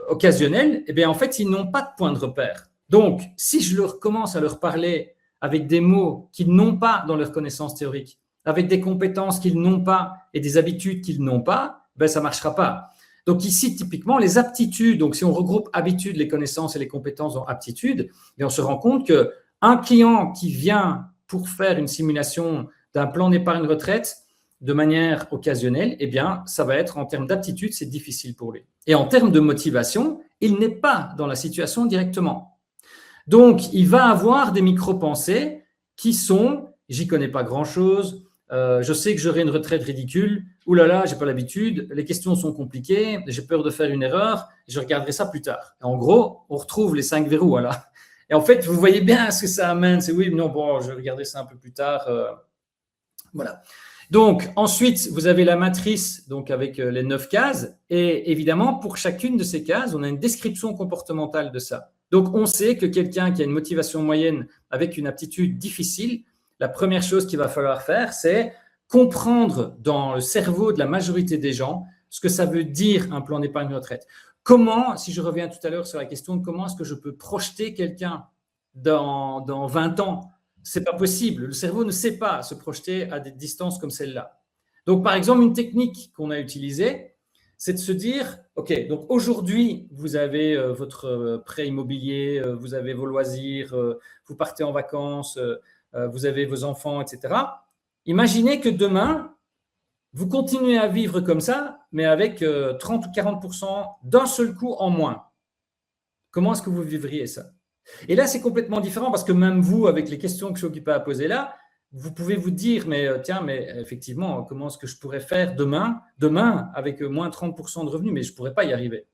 S2: occasionnel, eh bien, en fait, ils n'ont pas de point de repère. Donc, si je commence à leur parler avec des mots qu'ils n'ont pas dans leur connaissance théorique, avec des compétences qu'ils n'ont pas et des habitudes qu'ils n'ont pas, ben, ça ne marchera pas. Donc ici, typiquement, les aptitudes, donc si on regroupe habitudes, les connaissances et les compétences dans aptitudes, et on se rend compte qu'un client qui vient pour faire une simulation d'un plan d'épargne retraite de manière occasionnelle, eh bien, ça va être en termes d'aptitude, c'est difficile pour lui. Et en termes de motivation, il n'est pas dans la situation directement. Donc, il va avoir des micro-pensées qui sont « j'y connais pas grand-chose », je sais que j'aurai une retraite ridicule, ouh là là, j'ai pas l'habitude, les questions sont compliquées, j'ai peur de faire une erreur, je regarderai ça plus tard. Et en gros, on retrouve les 5 verrous. Voilà. Et en fait, vous voyez bien ce que ça amène, c'est oui, non, bon, je regarderai ça un peu plus tard. Voilà. Donc, ensuite, vous avez la matrice donc avec les 9 cases. Et évidemment, pour chacune de ces cases, on a une description comportementale de ça. Donc, on sait que quelqu'un qui a une motivation moyenne avec une aptitude difficile, la première chose qu'il va falloir faire, c'est comprendre dans le cerveau de la majorité des gens ce que ça veut dire un plan d'épargne retraite. Comment, si je reviens tout à l'heure sur la question de comment est-ce que je peux projeter quelqu'un dans 20 ans, c'est pas possible. Le cerveau ne sait pas se projeter à des distances comme celle-là. Donc, par exemple, une technique qu'on a utilisée, c'est de se dire, OK, donc aujourd'hui, vous avez votre prêt immobilier, vous avez vos loisirs, vous partez en vacances, vous avez vos enfants, etc. Imaginez que demain, vous continuez à vivre comme ça, mais avec 30 ou 40% d'un seul coup en moins. Comment est-ce que vous vivriez ça? Et là, c'est complètement différent parce que même vous, avec les questions que je suis occupé à poser là, vous pouvez vous dire, mais tiens, mais effectivement, comment est-ce que je pourrais faire demain avec moins 30% de revenus, mais je ne pourrais pas y arriver.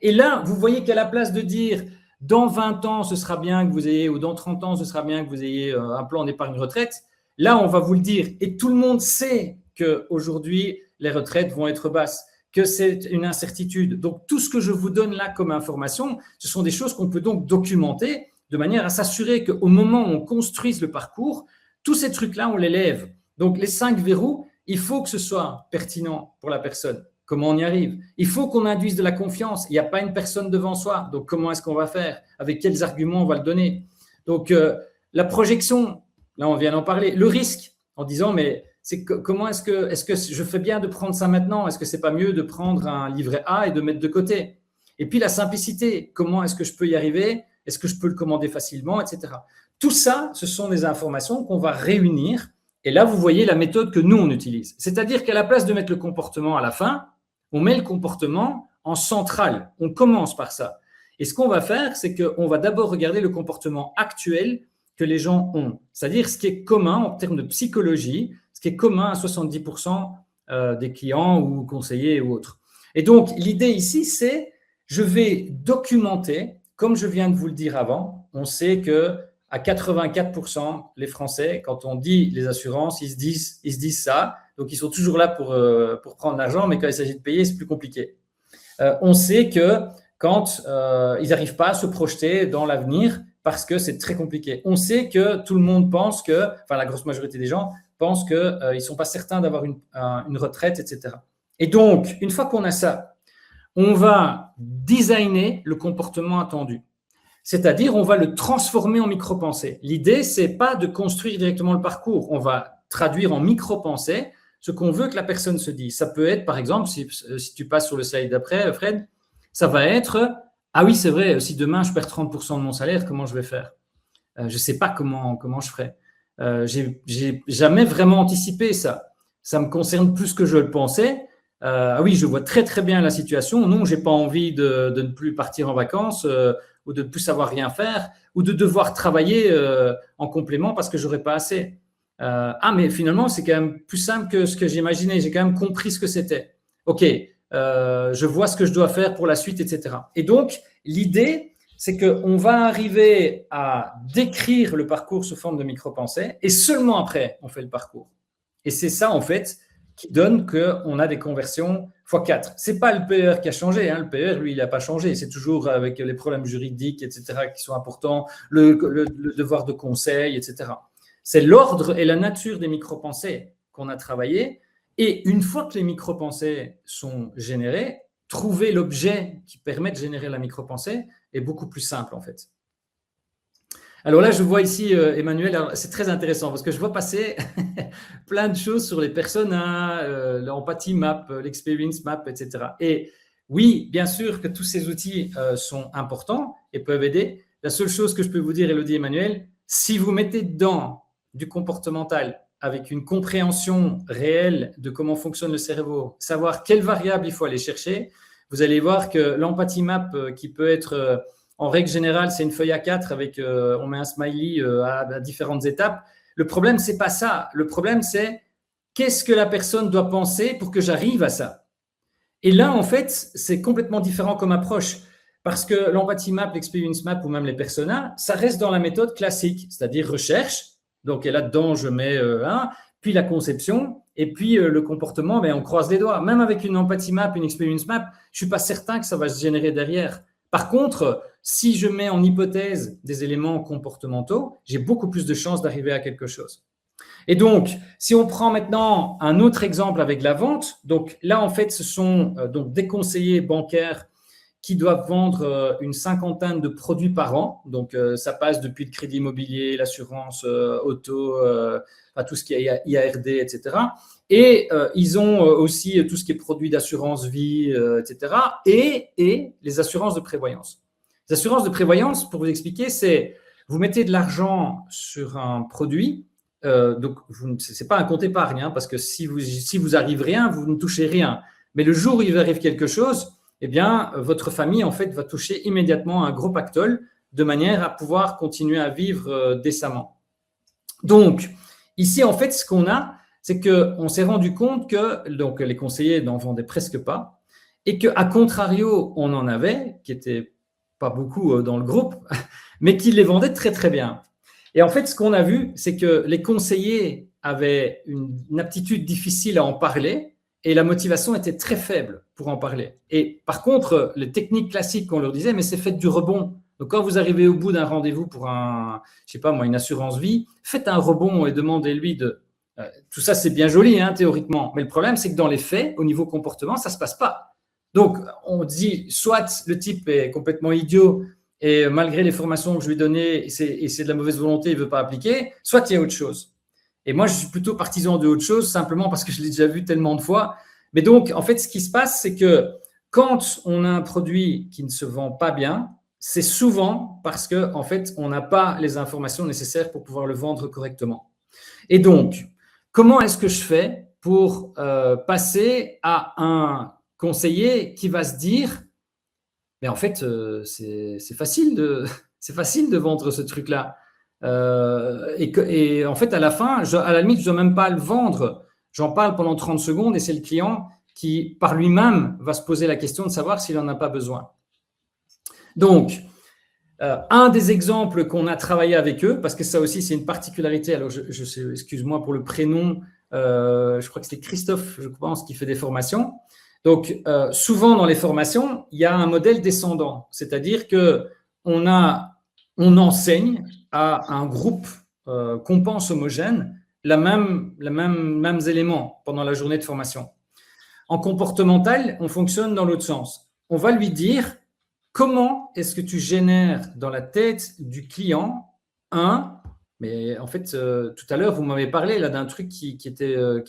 S2: Et là, vous voyez qu'à la place de dire, dans 20 ans, ce sera bien que vous ayez, ou dans 30 ans, ce sera bien que vous ayez un plan d'épargne retraite, là, on va vous le dire. Et tout le monde sait qu'aujourd'hui, les retraites vont être basses, que c'est une incertitude. Donc, tout ce que je vous donne là comme information, ce sont des choses qu'on peut donc documenter de manière à s'assurer qu'au moment où on construise le parcours, tous ces trucs-là, on les lève. Donc, les 5 verrous, il faut que ce soit pertinent pour la personne. Comment on y arrive? Il faut qu'on induise de la confiance. Il n'y a pas une personne devant soi. Donc, comment est-ce qu'on va faire? Avec quels arguments on va le donner? Donc, la projection, là, on vient d'en parler. Le risque, en disant, mais c'est comment est-ce que je fais bien de prendre ça maintenant? Est-ce que c'est pas mieux de prendre un livret A et de mettre de côté? Et puis la simplicité, comment est-ce que je peux y arriver? Est-ce que je peux le commander facilement, etc. Tout ça, ce sont des informations qu'on va réunir. Et là, vous voyez la méthode que nous, on utilise. C'est-à-dire qu'à la place de mettre le comportement à la fin, on met le comportement en centrale. On commence par ça. Et ce qu'on va faire, c'est qu'on va d'abord regarder le comportement actuel que les gens ont. C'est-à-dire ce qui est commun en termes de psychologie, ce qui est commun à 70% des clients ou conseillers ou autres. Et donc, l'idée ici, c'est je vais documenter, comme je viens de vous le dire avant, on sait que à 84%, les Français, quand on dit les assurances, ils se disent ça. Donc, ils sont toujours là pour prendre l'argent, mais quand il s'agit de payer, c'est plus compliqué. On sait que quand ils n'arrivent pas à se projeter dans l'avenir parce que c'est très compliqué. On sait que tout le monde pense que, enfin la grosse majorité des gens pensent qu'ils ne sont pas certains d'avoir une retraite, etc. Et donc, une fois qu'on a ça, on va designer le comportement attendu. C'est-à-dire, on va le transformer en micro-pensée. L'idée, ce n'est pas de construire directement le parcours. On va traduire en micro-pensée ce qu'on veut que la personne se dise. Ça peut être, par exemple, si tu passes sur le slide d'après, Fred, ça va être « Ah oui, c'est vrai, si demain je perds 30% de mon salaire, comment je vais faire ?» Je ne sais pas comment je ferai. J'ai jamais vraiment anticipé ça. Ça me concerne plus que je le pensais. Ah oui, je vois très très bien la situation. Non, j'ai pas envie de ne plus partir en vacances ou de ne plus savoir rien faire ou de devoir travailler en complément parce que j'aurais pas assez. Mais finalement, c'est quand même plus simple que ce que j'imaginais. J'ai quand même compris ce que c'était. OK, je vois ce que je dois faire pour la suite, etc. Et donc, l'idée, c'est qu'on va arriver à décrire le parcours sous forme de micro-pensée et seulement après, on fait le parcours. Et c'est ça, en fait, qui donne qu'on a des conversions x4. Ce n'est pas le PER qui a changé. Le PER, lui, il n'a pas changé. C'est toujours avec les problèmes juridiques, etc., qui sont importants, le devoir de conseil, etc. C'est l'ordre et la nature des micro-pensées qu'on a travaillé. Et une fois que les micro-pensées sont générées, trouver l'objet qui permet de générer la micro-pensée est beaucoup plus simple, en fait. Alors là, je vois ici Emmanuel, c'est très intéressant parce que je vois passer plein de choses sur les personas, l'empathie map, l'experience map, etc. Et oui, bien sûr que tous ces outils sont importants et peuvent aider. La seule chose que je peux vous dire, Elodie et Emmanuel, si vous mettez dedans du comportemental avec une compréhension réelle de comment fonctionne le cerveau, savoir quelles variables il faut aller chercher, vous allez voir que l'empathie map qui peut être… en règle générale, c'est une feuille A4 avec, on met un smiley à différentes étapes. Le problème, c'est pas ça. Le problème, c'est qu'est-ce que la personne doit penser pour que j'arrive à ça. Et là, en fait, c'est complètement différent comme approche. Parce que l'empathie map, l'experience map ou même les personas, ça reste dans la méthode classique, c'est-à-dire recherche. Donc, et là-dedans, je mets puis la conception, et puis le comportement, on croise les doigts. Même avec une empathie map, une experience map, je ne suis pas certain que ça va se générer derrière. Par contre, si je mets en hypothèse des éléments comportementaux, j'ai beaucoup plus de chances d'arriver à quelque chose. Et donc, si on prend maintenant un autre exemple avec la vente, donc là, en fait, ce sont donc des conseillers bancaires qui doivent vendre une cinquantaine de produits par an. Donc, ça passe depuis le crédit immobilier, l'assurance auto, tout ce qui est IARD, etc. Et ils ont aussi tout ce qui est produits d'assurance vie, etc. Et les assurances de prévoyance. Les assurances de prévoyance, pour vous expliquer, c'est vous mettez de l'argent sur un produit, donc ce n'est pas un compte épargne, parce que si vous arrive rien, vous ne touchez rien. Mais le jour où il arrive quelque chose, eh bien, votre famille, en fait, va toucher immédiatement un gros pactole de manière à pouvoir continuer à vivre décemment. Donc, ici, en fait, ce qu'on a, c'est qu'on s'est rendu compte que donc, les conseillers n'en vendaient presque pas et qu'à contrario, on en avait, qui n'étaient pas beaucoup dans le groupe, mais qui les vendaient très, très bien. Et en fait, ce qu'on a vu, c'est que les conseillers avaient une aptitude difficile à en parler et la motivation était très faible pour en parler. Et par contre, les techniques classiques qu'on leur disait, mais c'est faites du rebond. Donc, quand vous arrivez au bout d'un rendez-vous pour une assurance vie, faites un rebond et demandez-lui de… tout ça, c'est bien joli, théoriquement. Mais le problème, c'est que dans les faits, au niveau comportement, ça ne se passe pas. Donc, on dit, soit le type est complètement idiot et malgré les formations que je lui ai données, et c'est de la mauvaise volonté, il ne veut pas appliquer, soit il y a autre chose. Et moi, je suis plutôt partisan de autre chose, simplement parce que je l'ai déjà vu tellement de fois. Mais donc, en fait, ce qui se passe, c'est que quand on a un produit qui ne se vend pas bien, c'est souvent parce qu'en fait, on n'a pas les informations nécessaires pour pouvoir le vendre correctement. Et donc, comment est-ce que je fais pour passer à un conseiller qui va se dire, mais en fait, c'est facile de vendre ce truc-là. Et en fait, à la fin, à la limite, je ne dois même pas le vendre. J'en parle pendant 30 secondes et c'est le client qui, par lui-même, va se poser la question de savoir s'il n'en a pas besoin. Donc, un des exemples qu'on a travaillé avec eux, parce que ça aussi, c'est une particularité. Alors, excuse-moi pour le prénom, je crois que c'est Christophe, je pense, qui fait des formations. Donc, souvent dans les formations, il y a un modèle descendant, c'est-à-dire qu'on enseigne à un groupe qu'on pense homogène les mêmes éléments pendant la journée de formation. En comportemental, on fonctionne dans l'autre sens. On va lui dire comment est-ce que tu génères dans la tête du client mais en fait, tout à l'heure, vous m'avez parlé là d'un truc qui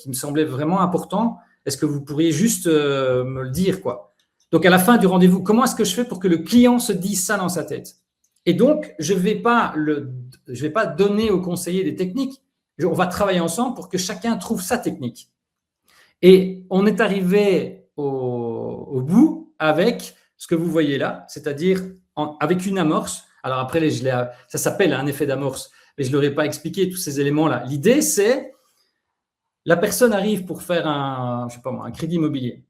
S2: me semblait vraiment important. Est-ce que vous pourriez juste me le dire, quoi? Donc, à la fin du rendez-vous, comment est-ce que je fais pour que le client se dise ça dans sa tête? Et donc, je ne vais pas donner au conseiller des techniques. On va travailler ensemble pour que chacun trouve sa technique. Et on est arrivé au bout avec ce que vous voyez là, c'est-à-dire avec une amorce. Alors après, ça s'appelle un effet d'amorce, mais je ne leur ai pas expliqué tous ces éléments-là. L'idée, c'est la personne arrive pour faire un crédit immobilier.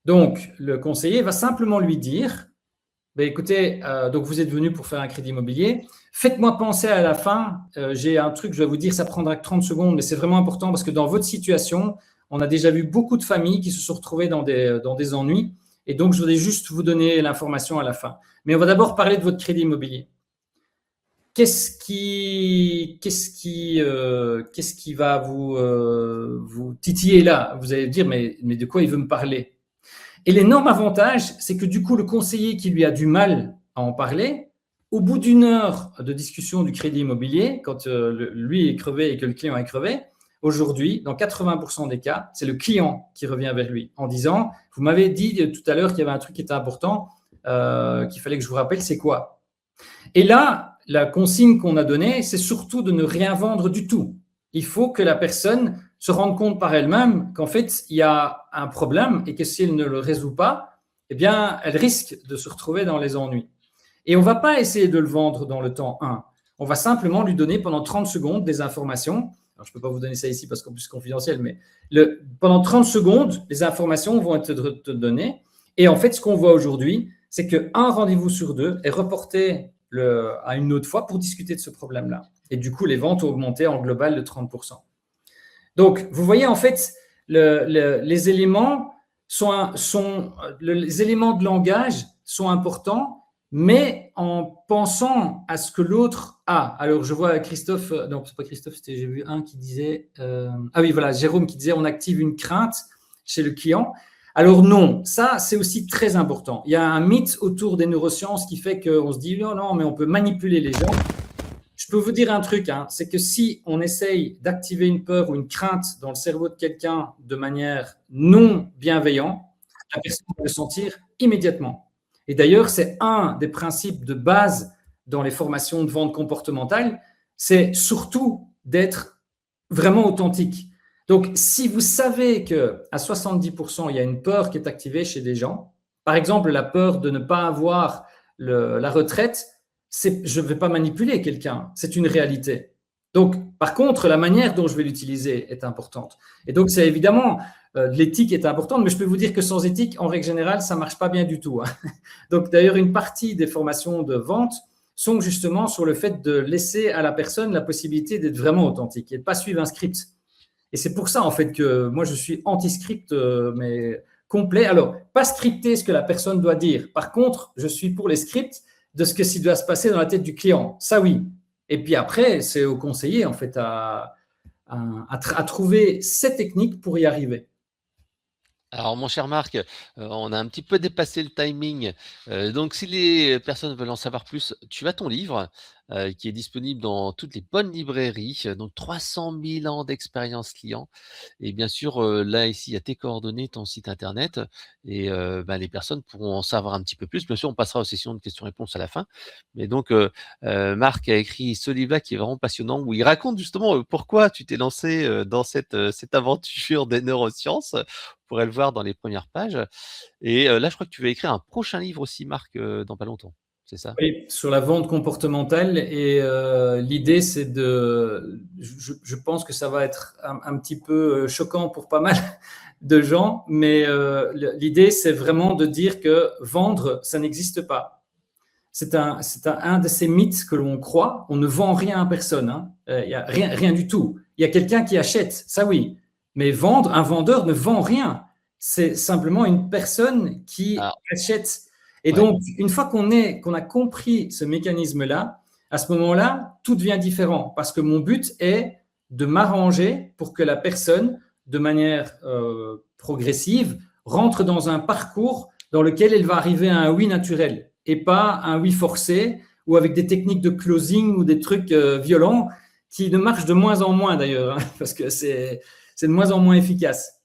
S2: Donc, le conseiller va simplement lui dire, écoutez, donc vous êtes venu pour faire un crédit immobilier, faites-moi penser à la fin, j'ai un truc, je vais vous dire, ça prendra que 30 secondes, mais c'est vraiment important parce que dans votre situation, on a déjà vu beaucoup de familles qui se sont retrouvées dans des ennuis. Et donc, je voudrais juste vous donner l'information à la fin. Mais on va d'abord parler de votre crédit immobilier. Qu'est-ce qui va vous titiller là? Vous allez dire, mais de quoi il veut me parler? Et l'énorme avantage, c'est que du coup, le conseiller qui lui a du mal à en parler, au bout d'une heure de discussion du crédit immobilier, quand lui est crevé et que le client est crevé, aujourd'hui, dans 80% des cas, c'est le client qui revient vers lui en disant « Vous m'avez dit tout à l'heure qu'il y avait un truc qui était important, qu'il fallait que je vous rappelle, c'est quoi ?» Et là, la consigne qu'on a donnée, c'est surtout de ne rien vendre du tout. Il faut que la personne se rende compte par elle-même qu'en fait, il y a un problème et que si elle ne le résout pas, eh bien, elle risque de se retrouver dans les ennuis. Et on ne va pas essayer de le vendre dans le temps 1. On va simplement lui donner pendant 30 secondes des informations. Alors, je ne peux pas vous donner ça ici parce qu'en plus c'est confidentiel, mais pendant 30 secondes, les informations vont être données. Et en fait, ce qu'on voit aujourd'hui, c'est qu'un rendez-vous sur 2 est reporté à une autre fois pour discuter de ce problème-là. Et du coup, les ventes ont augmenté en global de 30%. Donc, vous voyez, en fait, les éléments les éléments de langage sont importants, mais en pensant à ce que l'autre a. Alors, je vois Christophe, non, c'est pas Christophe, j'ai vu un qui disait, ah oui, voilà, Jérôme qui disait, on active une crainte chez le client. Alors non, ça, c'est aussi très important. Il y a un mythe autour des neurosciences qui fait qu'on se dit, non, mais on peut manipuler les gens. Je peux vous dire un truc, c'est que si on essaye d'activer une peur ou une crainte dans le cerveau de quelqu'un de manière non bienveillante, la personne va le sentir immédiatement. Et d'ailleurs, c'est un des principes de base dans les formations de vente comportementale, c'est surtout d'être vraiment authentique. Donc, si vous savez qu'à 70%, il y a une peur qui est activée chez des gens, par exemple, la peur de ne pas avoir la retraite, je ne vais pas manipuler quelqu'un, c'est une réalité. Donc, par contre, la manière dont je vais l'utiliser est importante. Et donc, c'est évidemment, l'éthique est importante, mais je peux vous dire que sans éthique, en règle générale, ça ne marche pas bien du tout. Donc, d'ailleurs, une partie des formations de vente sont justement sur le fait de laisser à la personne la possibilité d'être vraiment authentique et de ne pas suivre un script. Et c'est pour ça, en fait, que moi, je suis anti-script, mais complet. Alors, pas scripter ce que la personne doit dire. Par contre, je suis pour les scripts de ce qui doit se passer dans la tête du client. Ça, oui. Et puis après, c'est au conseiller, en fait, à trouver ces techniques pour y arriver.
S1: Alors, mon cher Marc, on a un petit peu dépassé le timing. Donc, si les personnes veulent en savoir plus, tu as ton livre qui est disponible dans toutes les bonnes librairies. Donc, 300 000 ans d'expérience client. Et bien sûr, là, ici, il y a tes coordonnées, ton site internet. Et bah, les personnes pourront en savoir un petit peu plus. Bien sûr, on passera aux sessions de questions-réponses à la fin. Mais donc, Marc a écrit ce livre-là qui est vraiment passionnant, où il raconte justement pourquoi tu t'es lancé dans cette aventure des neurosciences. Vous pourrez le voir dans les premières pages. Et là, je crois que tu vas écrire un prochain livre aussi, Marc, dans pas longtemps. C'est ça?
S2: Oui, sur la vente comportementale. Et l'idée, c'est je pense que ça va être un petit peu choquant pour pas mal de gens, mais l'idée, c'est vraiment de dire que vendre, ça n'existe pas. C'est un de ces mythes que l'on croit. On ne vend rien à personne. Hein. Il y a rien du tout. Il y a quelqu'un qui achète, ça oui. Mais vendre, un vendeur ne vend rien. C'est simplement une personne qui
S1: Alors,
S2: achète. Et
S1: ouais.
S2: donc, une fois qu'on a compris ce mécanisme-là, à ce moment-là, tout devient différent. Parce que mon but est de m'arranger pour que la personne, de manière progressive, rentre dans un parcours dans lequel elle va arriver à un oui naturel et pas un oui forcé ou avec des techniques de closing ou des trucs violents qui ne marchent de moins en moins d'ailleurs, hein, parce que c'est de moins en moins efficace.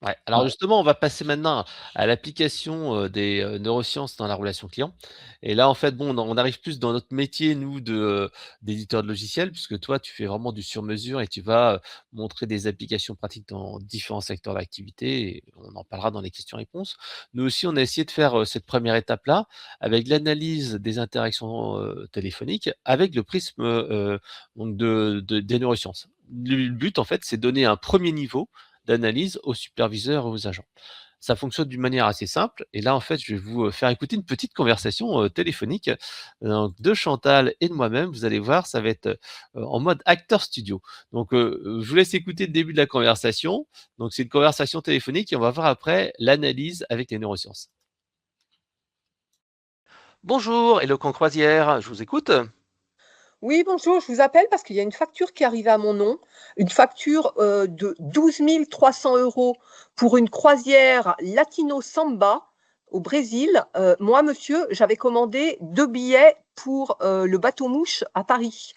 S1: Ouais. Alors justement, on va passer maintenant à l'application des neurosciences dans la relation client. Et là, en fait, bon, on arrive plus dans notre métier, nous, d'éditeur de logiciels, puisque toi, tu fais vraiment du sur-mesure et tu vas montrer des applications pratiques dans différents secteurs d'activité. Et on en parlera dans les questions-réponses. Nous aussi, on a essayé de faire cette première étape-là avec l'analyse des interactions téléphoniques avec le prisme donc des neurosciences. Le but, en fait, c'est donner un premier niveau d'analyse aux superviseurs et aux agents. Ça fonctionne d'une manière assez simple. Et là, en fait, je vais vous faire écouter une petite conversation téléphonique de Chantal et de moi-même. Vous allez voir, ça va être en mode acteur studio. Donc, je vous laisse écouter le début de la conversation. Donc, c'est une conversation téléphonique et on va voir après l'analyse avec les neurosciences. Bonjour, Éloquent Croisière, je vous écoute.
S3: Oui, bonjour, je vous appelle parce qu'il y a une facture qui arrive à mon nom, une facture de 12 300 € pour une croisière Latino Samba au Brésil. Moi, monsieur, j'avais commandé 2 billets pour le bateau mouche à Paris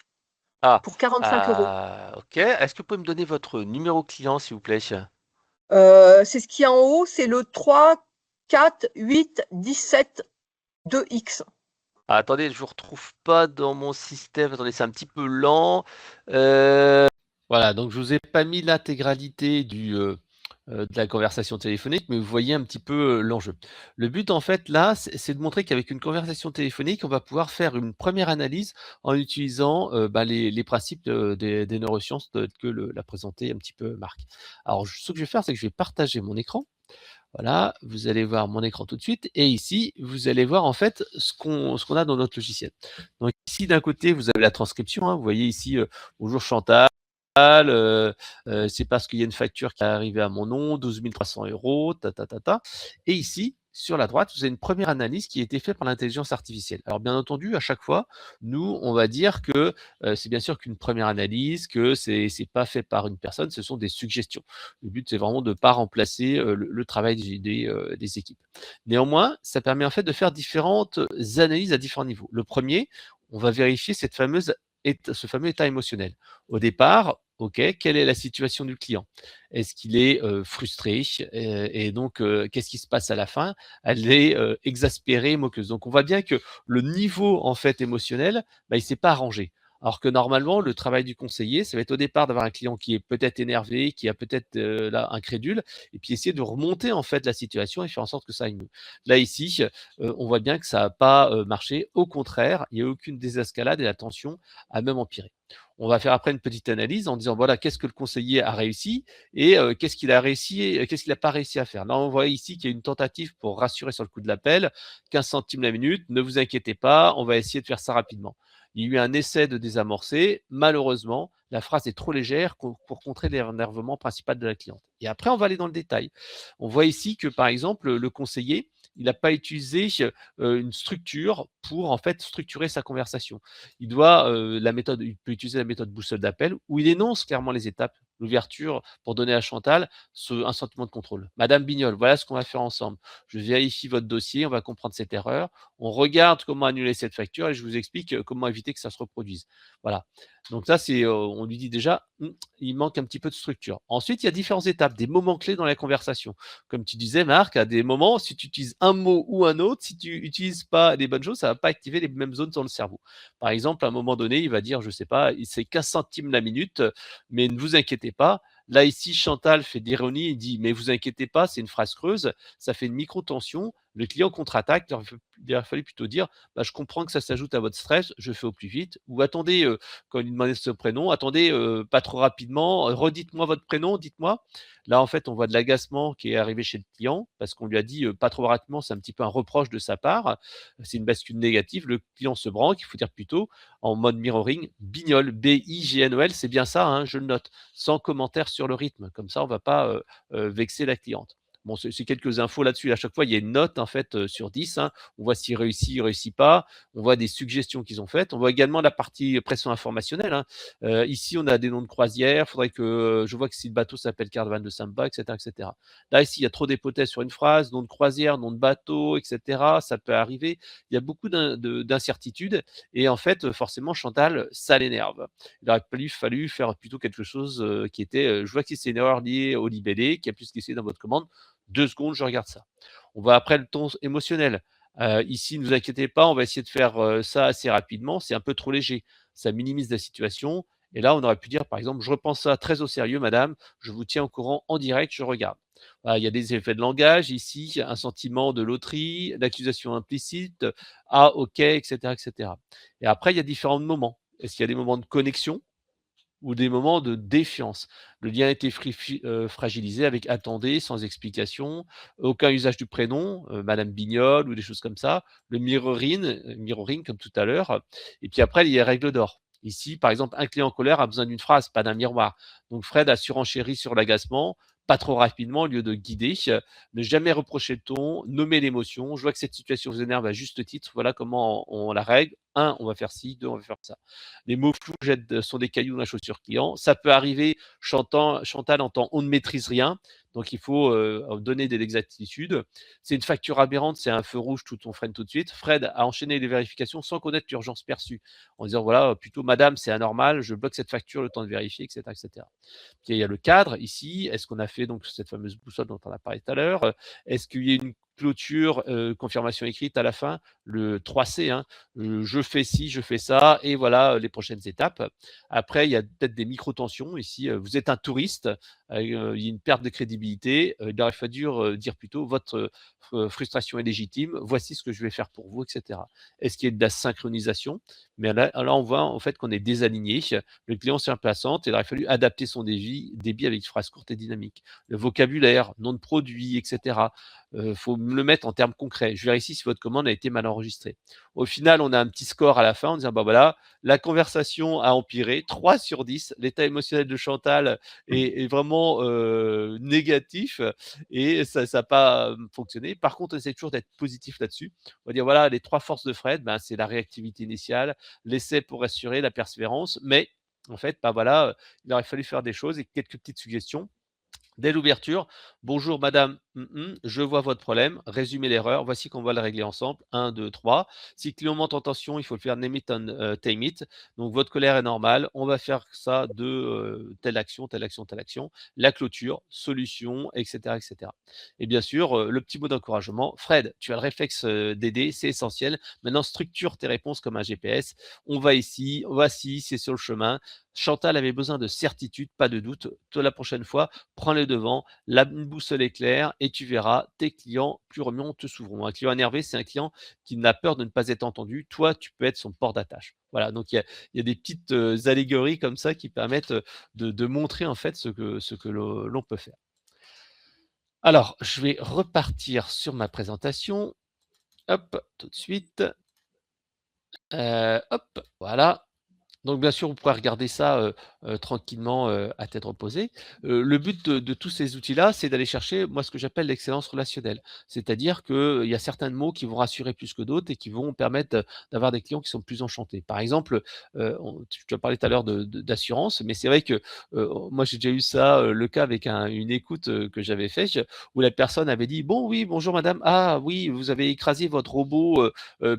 S1: Ah,
S3: pour 45 €.
S1: ok. Est-ce que vous pouvez me donner votre numéro client, s'il vous plaît?
S3: C'est ce qui est en haut, c'est le 3 4 8 17 2X.
S1: Ah, attendez, je ne vous retrouve pas dans mon système. Attendez, c'est un petit peu lent. Voilà, donc je vous ai pas mis l'intégralité de la conversation téléphonique, mais vous voyez un petit peu l'enjeu. Le but, en fait, là, c'est de montrer qu'avec une conversation téléphonique, on va pouvoir faire une première analyse en utilisant les principes des neurosciences que l'a présenté un petit peu Marc. Alors, ce que je vais faire, c'est que je vais partager mon écran. Voilà, vous allez voir mon écran tout de suite et ici, vous allez voir en fait ce qu'on a dans notre logiciel. Donc ici, d'un côté, vous avez la transcription, hein. Vous voyez ici, bonjour Chantal, c'est parce qu'il y a une facture qui est arrivée à mon nom, 12 300 €, ta, ta, ta, ta. Et ici, sur la droite, vous avez une première analyse qui a été faite par l'intelligence artificielle. Alors bien entendu, à chaque fois, nous, on va dire que c'est bien sûr qu'une première analyse, que c'est pas fait par une personne, ce sont des suggestions. Le but, c'est vraiment de ne pas remplacer le travail des équipes. Néanmoins, ça permet en fait de faire différentes analyses à différents niveaux. Le premier, on va vérifier ce fameux état émotionnel. Au départ, OK, quelle est la situation du client? Est-ce qu'il est frustré? Et donc, qu'est-ce qui se passe à la fin? Elle est exaspérée, moqueuse. Donc, on voit bien que le niveau en fait émotionnel, bah, il ne s'est pas arrangé. Alors que normalement, le travail du conseiller, ça va être au départ d'avoir un client qui est peut-être énervé, qui a peut-être là incrédule, et puis essayer de remonter en fait la situation et faire en sorte que ça aille mieux. Là ici, on voit bien que ça n'a pas marché. Au contraire, il n'y a aucune désescalade et la tension a même empiré. On va faire après une petite analyse en disant voilà qu'est-ce que le conseiller a réussi et qu'est-ce qu'il a réussi, qu'est-ce qu'il n'a pas réussi à faire. Là, on voit ici qu'il y a une tentative pour rassurer sur le coup de l'appel, 15 centimes la minute. Ne vous inquiétez pas, on va essayer de faire ça rapidement. Il y a eu un essai de désamorcer. Malheureusement, la phrase est trop légère pour contrer l'énervement principal de la cliente. Et après, on va aller dans le détail. On voit ici que, par exemple, le conseiller, il n'a pas utilisé une structure pour en fait structurer sa conversation. Il peut utiliser la méthode boussole d'appel où il énonce clairement les étapes l'ouverture pour donner à Chantal un sentiment de contrôle. Madame Bignol, voilà ce qu'on va faire ensemble. Je vérifie votre dossier, on va comprendre cette erreur, on regarde comment annuler cette facture et je vous explique comment éviter que ça se reproduise. Voilà. Donc ça, on lui dit déjà, il manque un petit peu de structure. Ensuite, il y a différentes étapes, des moments clés dans la conversation. Comme tu disais, Marc, à des moments, si tu utilises un mot ou un autre, si tu n'utilises pas les bonnes choses, ça ne va pas activer les mêmes zones dans le cerveau. Par exemple, à un moment donné, il va dire, je ne sais pas, c'est 15 centimes la minute, mais ne vous inquiétez pas. Là, ici, Chantal fait de l'ironie, il dit, mais vous inquiétez pas, c'est une phrase creuse, ça fait une micro-tension. Le client contre-attaque, il aurait fallu plutôt dire, bah, je comprends que ça s'ajoute à votre stress, je fais au plus vite. Ou attendez, quand il demandait ce prénom, attendez, pas trop rapidement, redites-moi votre prénom, dites-moi. Là, en fait, on voit de l'agacement qui est arrivé chez le client parce qu'on lui a dit pas trop rapidement, c'est un petit peu un reproche de sa part. C'est une bascule négative. Le client se branque, il faut dire plutôt en mode mirroring, Bignol, B-I-G-N-O-L, c'est bien ça, hein, je le note, sans commentaire sur le rythme. Comme ça, on ne va pas vexer la cliente. Bon, c'est quelques infos là-dessus. À chaque fois, il y a une note en fait sur 10. Hein. On voit s'il réussit, il ne réussit pas. On voit des suggestions qu'ils ont faites. On voit également la partie pression informationnelle. Hein. Ici, on a des noms de croisière. Faudrait que je vois que si le bateau s'appelle Caravane de Samba, etc., etc. Là, ici, il y a trop d'hypothèses sur une phrase, nom de croisière, nom de bateau, etc. Ça peut arriver. Il y a beaucoup d'incertitudes. Et en fait, forcément, Chantal, ça l'énerve. Il aurait fallu faire plutôt quelque chose qui était, je vois que c'est une erreur liée au libellé, qui a plus qu'essayé dans votre commande. 2 secondes, je regarde ça. On va après le ton émotionnel. Ici, ne vous inquiétez pas, on va essayer de faire ça assez rapidement. C'est un peu trop léger. Ça minimise la situation. Et là, on aurait pu dire, par exemple, je repense ça très au sérieux, madame. Je vous tiens au courant en direct, je regarde. Voilà, il y a des effets de langage ici, un sentiment de loterie, l'accusation implicite, ah, ok, etc., etc. Et après, il y a différents moments. Est-ce qu'il y a des moments de connexion ou des moments de défiance? Le lien a été fragilisé avec attendez, sans explication, aucun usage du prénom, Madame Bignol ou des choses comme ça. Le mirroring comme tout à l'heure. Et puis après, il y a les règles d'or. Ici, par exemple, un client en colère a besoin d'une phrase, pas d'un miroir. Donc Fred a surenchéri sur l'agacement, pas trop rapidement au lieu de guider. Ne jamais reprocher le ton, nommer l'émotion. Je vois que cette situation vous énerve à juste titre. Voilà comment on la règle. 1, on va faire ci, 2, on va faire ça. Les mots flous sont des cailloux dans la chaussure client. Ça peut arriver, Chantal entend on ne maîtrise rien. Donc il faut donner de l'exactitude. C'est une facture aberrante, c'est un feu rouge, tout on freine tout de suite. Fred a enchaîné les vérifications sans connaître l'urgence perçue, en disant voilà, plutôt madame, c'est anormal, je bloque cette facture, le temps de vérifier, etc. etc. Puis il y a le cadre ici. Est-ce qu'on a fait donc cette fameuse boussole dont on a parlé tout à l'heure? Est-ce qu'il y a une clôture, confirmation écrite à la fin, le 3C, hein, je fais ci, je fais ça, et voilà les prochaines étapes. Après, il y a peut-être des micro-tensions. Ici, vous êtes un touriste, il y a une perte de crédibilité. Il aurait fallu dire plutôt votre frustration est légitime, voici ce que je vais faire pour vous, etc. Est-ce qu'il y a de la synchronisation? Mais là, on voit en fait qu'on est désaligné. Le client s'est implaçant, il aurait fallu adapter son débit avec une phrase courte et dynamique. Le vocabulaire, nom de produit, etc. Faut me le mettre en termes concrets. Je vérifie si votre commande a été mal enregistrée. Au final, on a un petit score à la fin en disant bah voilà, la conversation a empiré, 3 sur 10. L'état émotionnel de Chantal est vraiment négatif et ça n'a pas fonctionné. Par contre, on essaie toujours d'être positif là-dessus. On va dire voilà, les 3 forces de Fred, ben, c'est la réactivité initiale, l'essai pour assurer la persévérance, mais en fait, bah voilà, il aurait fallu faire des choses et quelques petites suggestions. Dès l'ouverture, bonjour madame, je vois votre problème, résumez l'erreur, voici qu'on va le régler ensemble. 1, 2, 3. Si le client monte en tension, il faut le faire name it and tame it. Donc votre colère est normale, on va faire ça de telle action, telle action, telle action. La clôture, solution, etc. etc. Et bien sûr, le petit mot d'encouragement, Fred, tu as le réflexe d'aider, c'est essentiel. Maintenant, structure tes réponses comme un GPS. On va ici, voici, c'est sur le chemin. Chantal avait besoin de certitude, pas de doute. Toi, la prochaine fois, prends les devants, la boussole est claire et tu verras, tes clients plus remuants te s'ouvriront. Un client énervé, c'est un client qui n'a peur de ne pas être entendu. Toi, tu peux être son port d'attache. Voilà, donc il y a des petites allégories comme ça qui permettent de montrer en fait ce que l'on peut faire. Alors, je vais repartir sur ma présentation. Hop, tout de suite. Hop, voilà. Donc bien sûr, vous pourrez regarder ça, tranquillement, à tête reposée. Le but de tous ces outils-là, c'est d'aller chercher, moi, ce que j'appelle l'excellence relationnelle. C'est-à-dire qu'il y a certains mots qui vont rassurer plus que d'autres et qui vont permettre, d'avoir des clients qui sont plus enchantés. Par exemple, tu as parlé tout à l'heure d'assurance, mais c'est vrai que, moi, j'ai déjà eu ça, le cas avec une écoute, que j'avais fait, où la personne avait dit: «Bon, oui, bonjour madame. Ah oui, vous avez écrasé votre robot,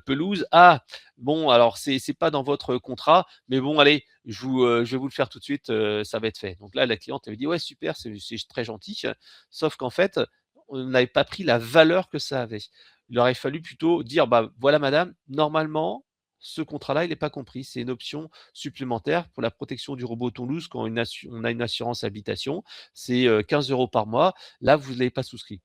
S1: pelouse. Ah, bon, alors c'est pas dans votre contrat, mais bon, allez, je vais vous le faire tout de suite, ça va être fait». Donc là, la cliente avait dit: «Ouais, super, c'est très gentil». Sauf qu'en fait, on n'avait pas pris la valeur que ça avait. Il aurait fallu plutôt dire: «Bah, voilà madame, normalement, ce contrat-là, il n'est pas compris. C'est une option supplémentaire pour la protection du robot Toulouse quand on a une assurance habitation. C'est, 15 € par mois. Là, vous ne l'avez pas souscrit.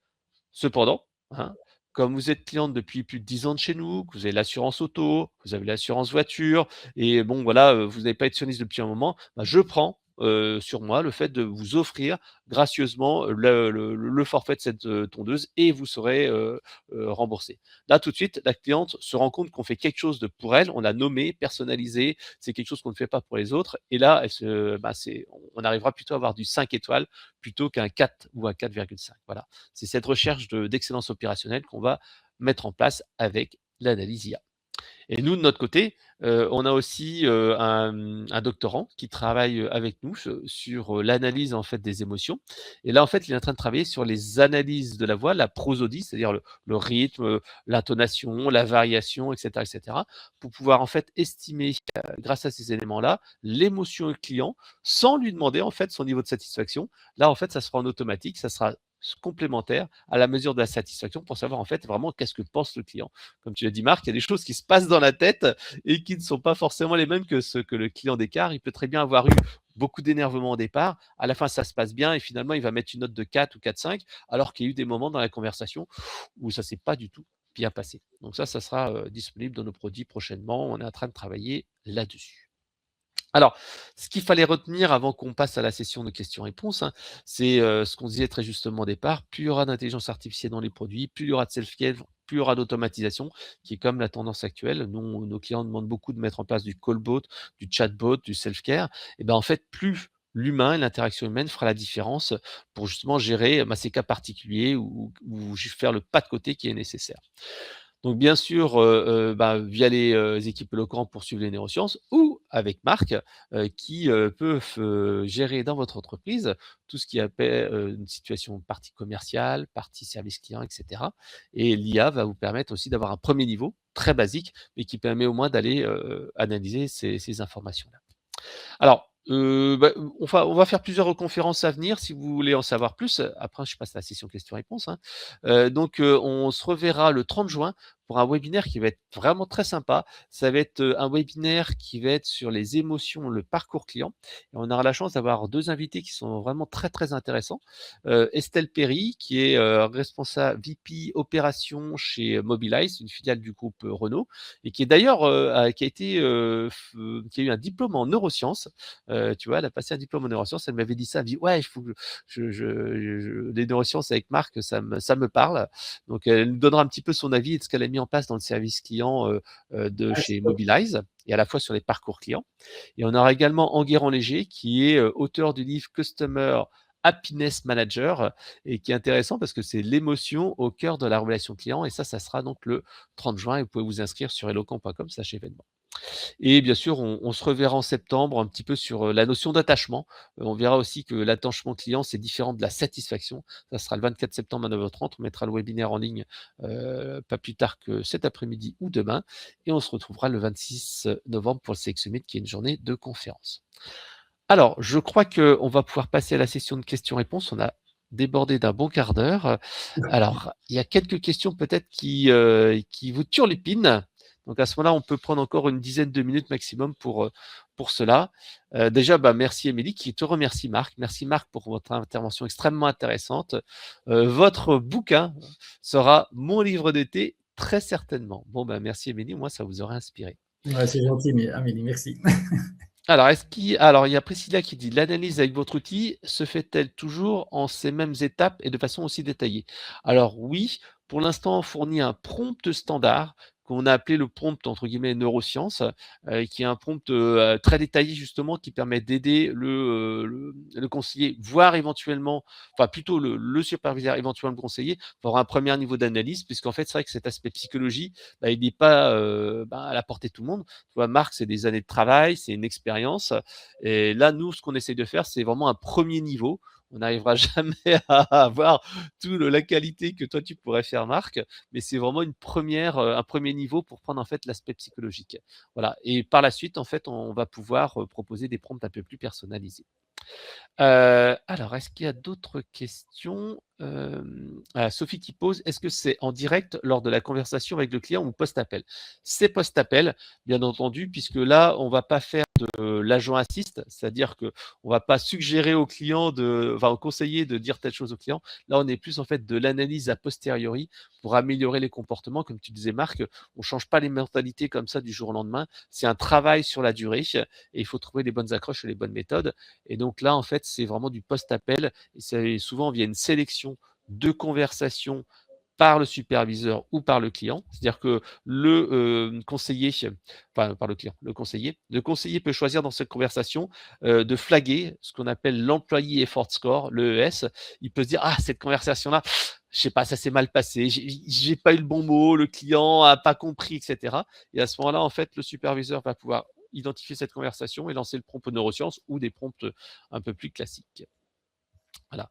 S1: Cependant, hein, comme vous êtes cliente depuis plus de 10 ans de chez nous, que vous avez l'assurance auto, que vous avez l'assurance voiture et bon voilà, vous n'avez pas été sioniste depuis un moment, bah, je prends, sur moi le fait de vous offrir gracieusement le forfait de cette, tondeuse et vous serez, remboursé. Là, tout de suite, la cliente se rend compte qu'on fait quelque chose de pour elle, on l'a nommé, personnalisé, c'est quelque chose qu'on ne fait pas pour les autres et là, on arrivera plutôt à avoir du 5 étoiles plutôt qu'un 4 ou un 4,5. Voilà. C'est cette recherche d'excellence opérationnelle qu'on va mettre en place avec l'analyse IA. Et nous, de notre côté, on a aussi, un doctorant qui travaille, avec nous sur, l'analyse, en fait, des émotions. Et là, en fait, il est en train de travailler sur les analyses de la voix, la prosodie, c'est-à-dire le rythme, l'intonation, la variation et cetera, pour pouvoir, en fait, estimer, grâce à ces éléments-là, l'émotion du client sans lui demander, en fait, son niveau de satisfaction. Là, en fait, ça sera en automatique, ça sera complémentaire à la mesure de la satisfaction pour savoir, en fait, vraiment qu'est-ce que pense le client. Comme tu l'as dit Marc, il y a des choses qui se passent dans la tête et qui ne sont pas forcément les mêmes que ce que le client déclare. Il peut très bien avoir eu beaucoup d'énervement au départ, à la fin ça se passe bien et finalement il va mettre une note de 4 ou 4,5 alors qu'il y a eu des moments dans la conversation où ça s'est pas du tout bien passé. Donc ça sera disponible dans nos produits prochainement. On est en train de travailler là-dessus. Alors, ce qu'il fallait retenir avant qu'on passe à la session de questions-réponses, hein, c'est, ce qu'on disait très justement au départ, plus il y aura d'intelligence artificielle dans les produits, plus il y aura de self-care, plus il y aura d'automatisation, qui est comme la tendance actuelle. Nous, nos clients demandent beaucoup de mettre en place du callbot, du chatbot, du self-care. Et ben, en fait, plus l'humain et l'interaction humaine fera la différence pour justement gérer, ces cas particuliers ou faire le pas de côté qui est nécessaire. Donc bien sûr, via les, équipes Eloquent pour suivre les neurosciences ou avec Marc, qui, peuvent, gérer dans votre entreprise tout ce qui appelle, une situation partie commerciale, partie service client et cetera. Et l'IA va vous permettre aussi d'avoir un premier niveau très basique, mais qui permet au moins d'aller, analyser ces informations-là. Alors, on va faire plusieurs conférences à venir si vous voulez en savoir plus. Après, je passe à la session questions-réponses, hein. Donc, on se reverra le 30 juin pour un webinaire qui va être vraiment très sympa. Ça va être, un webinaire qui va être sur les émotions, le parcours client et on aura la chance d'avoir 2 invités qui sont vraiment très, très intéressants. Estelle Perry qui est, responsable VP opération chez Mobilize, une filiale du groupe, Renault et qui est d'ailleurs, qui a été, qui a eu un diplôme en neurosciences. Tu vois, elle a passé un diplôme en neurosciences. Elle m'avait dit ça. Elle me dit: «Ouais, il faut que les neurosciences avec Marc, ça me parle». Donc elle nous donnera un petit peu son avis et de ce qu'elle a mis en place dans le service client, de
S2: Ah, c'est
S1: chez
S2: top.
S1: Mobilize et à la fois sur les parcours clients. Et on aura également Enguerrand Léger qui est, auteur du livre Customer Happiness Manager et qui est intéressant parce que c'est l'émotion au cœur de la relation client et ça sera donc le 30 juin et vous pouvez vous inscrire sur eloquent.com/événement. Et bien sûr, on se reverra en septembre un petit peu sur, la notion d'attachement. On verra aussi que l'attachement client, c'est différent de la satisfaction. Ça sera le 24 septembre à 9h30. On mettra le webinaire en ligne, pas plus tard que cet après-midi ou demain et on se retrouvera le 26 novembre pour le CX Summit qui est une journée de conférence. Alors, je crois qu'on va pouvoir passer à la session de questions-réponses. On a débordé d'un bon quart d'heure. Alors, il y a quelques questions peut-être qui vous turlupinent. Donc à ce moment-là, on peut prendre encore une dizaine de minutes maximum pour cela. Déjà, merci Émilie, qui te remercie Marc. Merci Marc pour votre intervention extrêmement intéressante. Votre bouquin sera mon livre d'été, très certainement. Bon, merci Émilie, moi ça vous aura inspiré.
S2: Ouais, c'est gentil, mais Amélie, merci.
S1: Alors, il y a Priscilla qui dit: «L'analyse avec votre outil se fait-elle toujours en ces mêmes étapes et de façon aussi détaillée?» Alors oui, pour l'instant, on fournit un prompt standard qu'on a appelé le prompt entre guillemets neurosciences, qui est un prompt très détaillé justement qui permet d'aider le conseiller, voire éventuellement, enfin plutôt le superviseur, éventuellement le conseiller, pour avoir un premier niveau d'analyse, puisqu'en fait c'est vrai que cet aspect psychologie, il n'est pas à la portée de tout le monde. Tu vois, Marc, c'est des années de travail, c'est une expérience, et là nous, ce qu'on essaye de faire, c'est vraiment un premier niveau. On n'arrivera jamais à avoir toute la qualité que toi tu pourrais faire, Marc, mais c'est vraiment un premier niveau pour prendre en fait l'aspect psychologique. Voilà. Et par la suite, en fait, on va pouvoir proposer des prompts un peu plus personnalisés. Alors, est-ce qu'il y a d'autres questions? Sophie qui pose: est-ce que c'est en direct lors de la conversation avec le client ou post-appel? C'est post-appel, bien entendu, puisque là, on ne va pas faire de l'agent assiste, c'est-à-dire qu'on ne va pas suggérer au client au conseiller de dire telle chose au client. Là, on est plus en fait de l'analyse a posteriori pour améliorer les comportements. Comme tu disais, Marc, on ne change pas les mentalités comme ça du jour au lendemain. C'est un travail sur la durée et il faut trouver les bonnes accroches et les bonnes méthodes. Et donc là, en fait, c'est vraiment du post-appel. Et c'est souvent via une sélection de conversations par le superviseur ou par le client. C'est-à-dire que le conseiller, enfin par le client, le conseiller peut choisir dans cette conversation de flaguer ce qu'on appelle l'employee effort score, l'EES. Il peut se dire, ah, cette conversation-là, je sais pas, ça s'est mal passé, j'ai pas eu le bon mot, le client a pas compris, etc. Et à ce moment-là, en fait, le superviseur va pouvoir identifier cette conversation et lancer le prompt neurosciences ou des prompts un peu plus classiques. Voilà.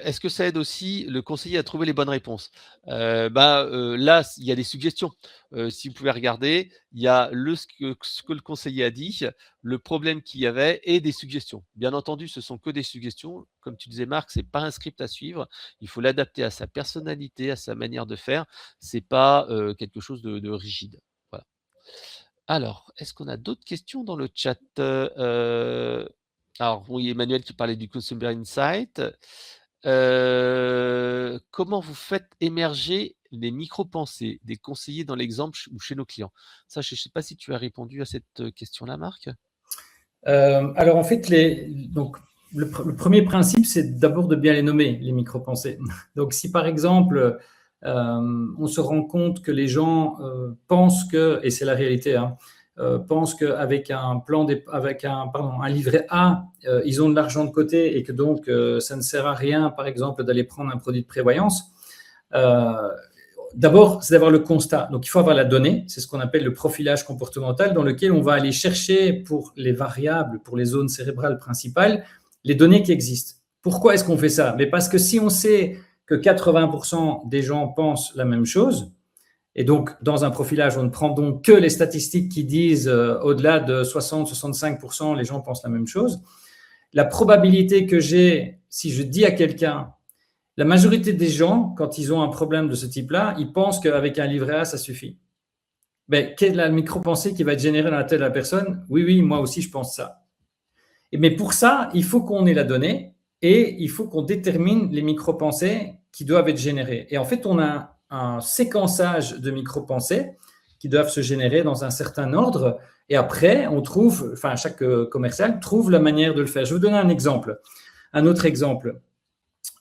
S1: Est-ce que ça aide aussi le conseiller à trouver les bonnes réponses? Là, il y a des suggestions. Si vous pouvez regarder, il y a ce que le conseiller a dit, le problème qu'il y avait et des suggestions. Bien entendu, ce sont que des suggestions. Comme tu disais, Marc, c'est pas un script à suivre. Il faut l'adapter à sa personnalité, à sa manière de faire. C'est pas quelque chose de rigide. Voilà. Alors, est-ce qu'on a d'autres questions dans le chat? Alors, oui, Emmanuel qui parlait du Consumer Insight. Comment vous faites émerger les micro-pensées des conseillers dans l'exemple ou chez nos clients? Ça, je ne sais pas si tu as répondu à cette question-là, Marc.
S2: Alors, en fait, le premier principe, c'est d'abord de bien les nommer, les micro-pensées. Donc, si par exemple, on se rend compte que les gens pensent que, et c'est la réalité, pensent qu'avec un livret A, ils ont de l'argent de côté et que donc ça ne sert à rien, par exemple, d'aller prendre un produit de prévoyance. D'abord, c'est d'avoir le constat. Donc, il faut avoir la donnée. C'est ce qu'on appelle le profilage comportemental, dans lequel on va aller chercher pour les variables, pour les zones cérébrales principales, les données qui existent. Pourquoi est-ce qu'on fait ça? Mais parce que si on sait que 80% des gens pensent la même chose, et donc, dans un profilage, on ne prend donc que les statistiques qui disent au-delà de 60-65%, les gens pensent la même chose. La probabilité que j'ai, si je dis à quelqu'un, la majorité des gens, quand ils ont un problème de ce type-là, ils pensent qu'avec un livret A, ça suffit. Mais quelle est la micro-pensée qui va être générée dans la tête de la personne? Oui, moi aussi, je pense ça. Mais pour ça, il faut qu'on ait la donnée et il faut qu'on détermine les micro-pensées qui doivent être générées. Et en fait, on a un séquençage de micro-pensées qui doivent se générer dans un certain ordre. Et après, chaque commercial trouve la manière de le faire. Je vais vous donner un exemple. Un autre exemple.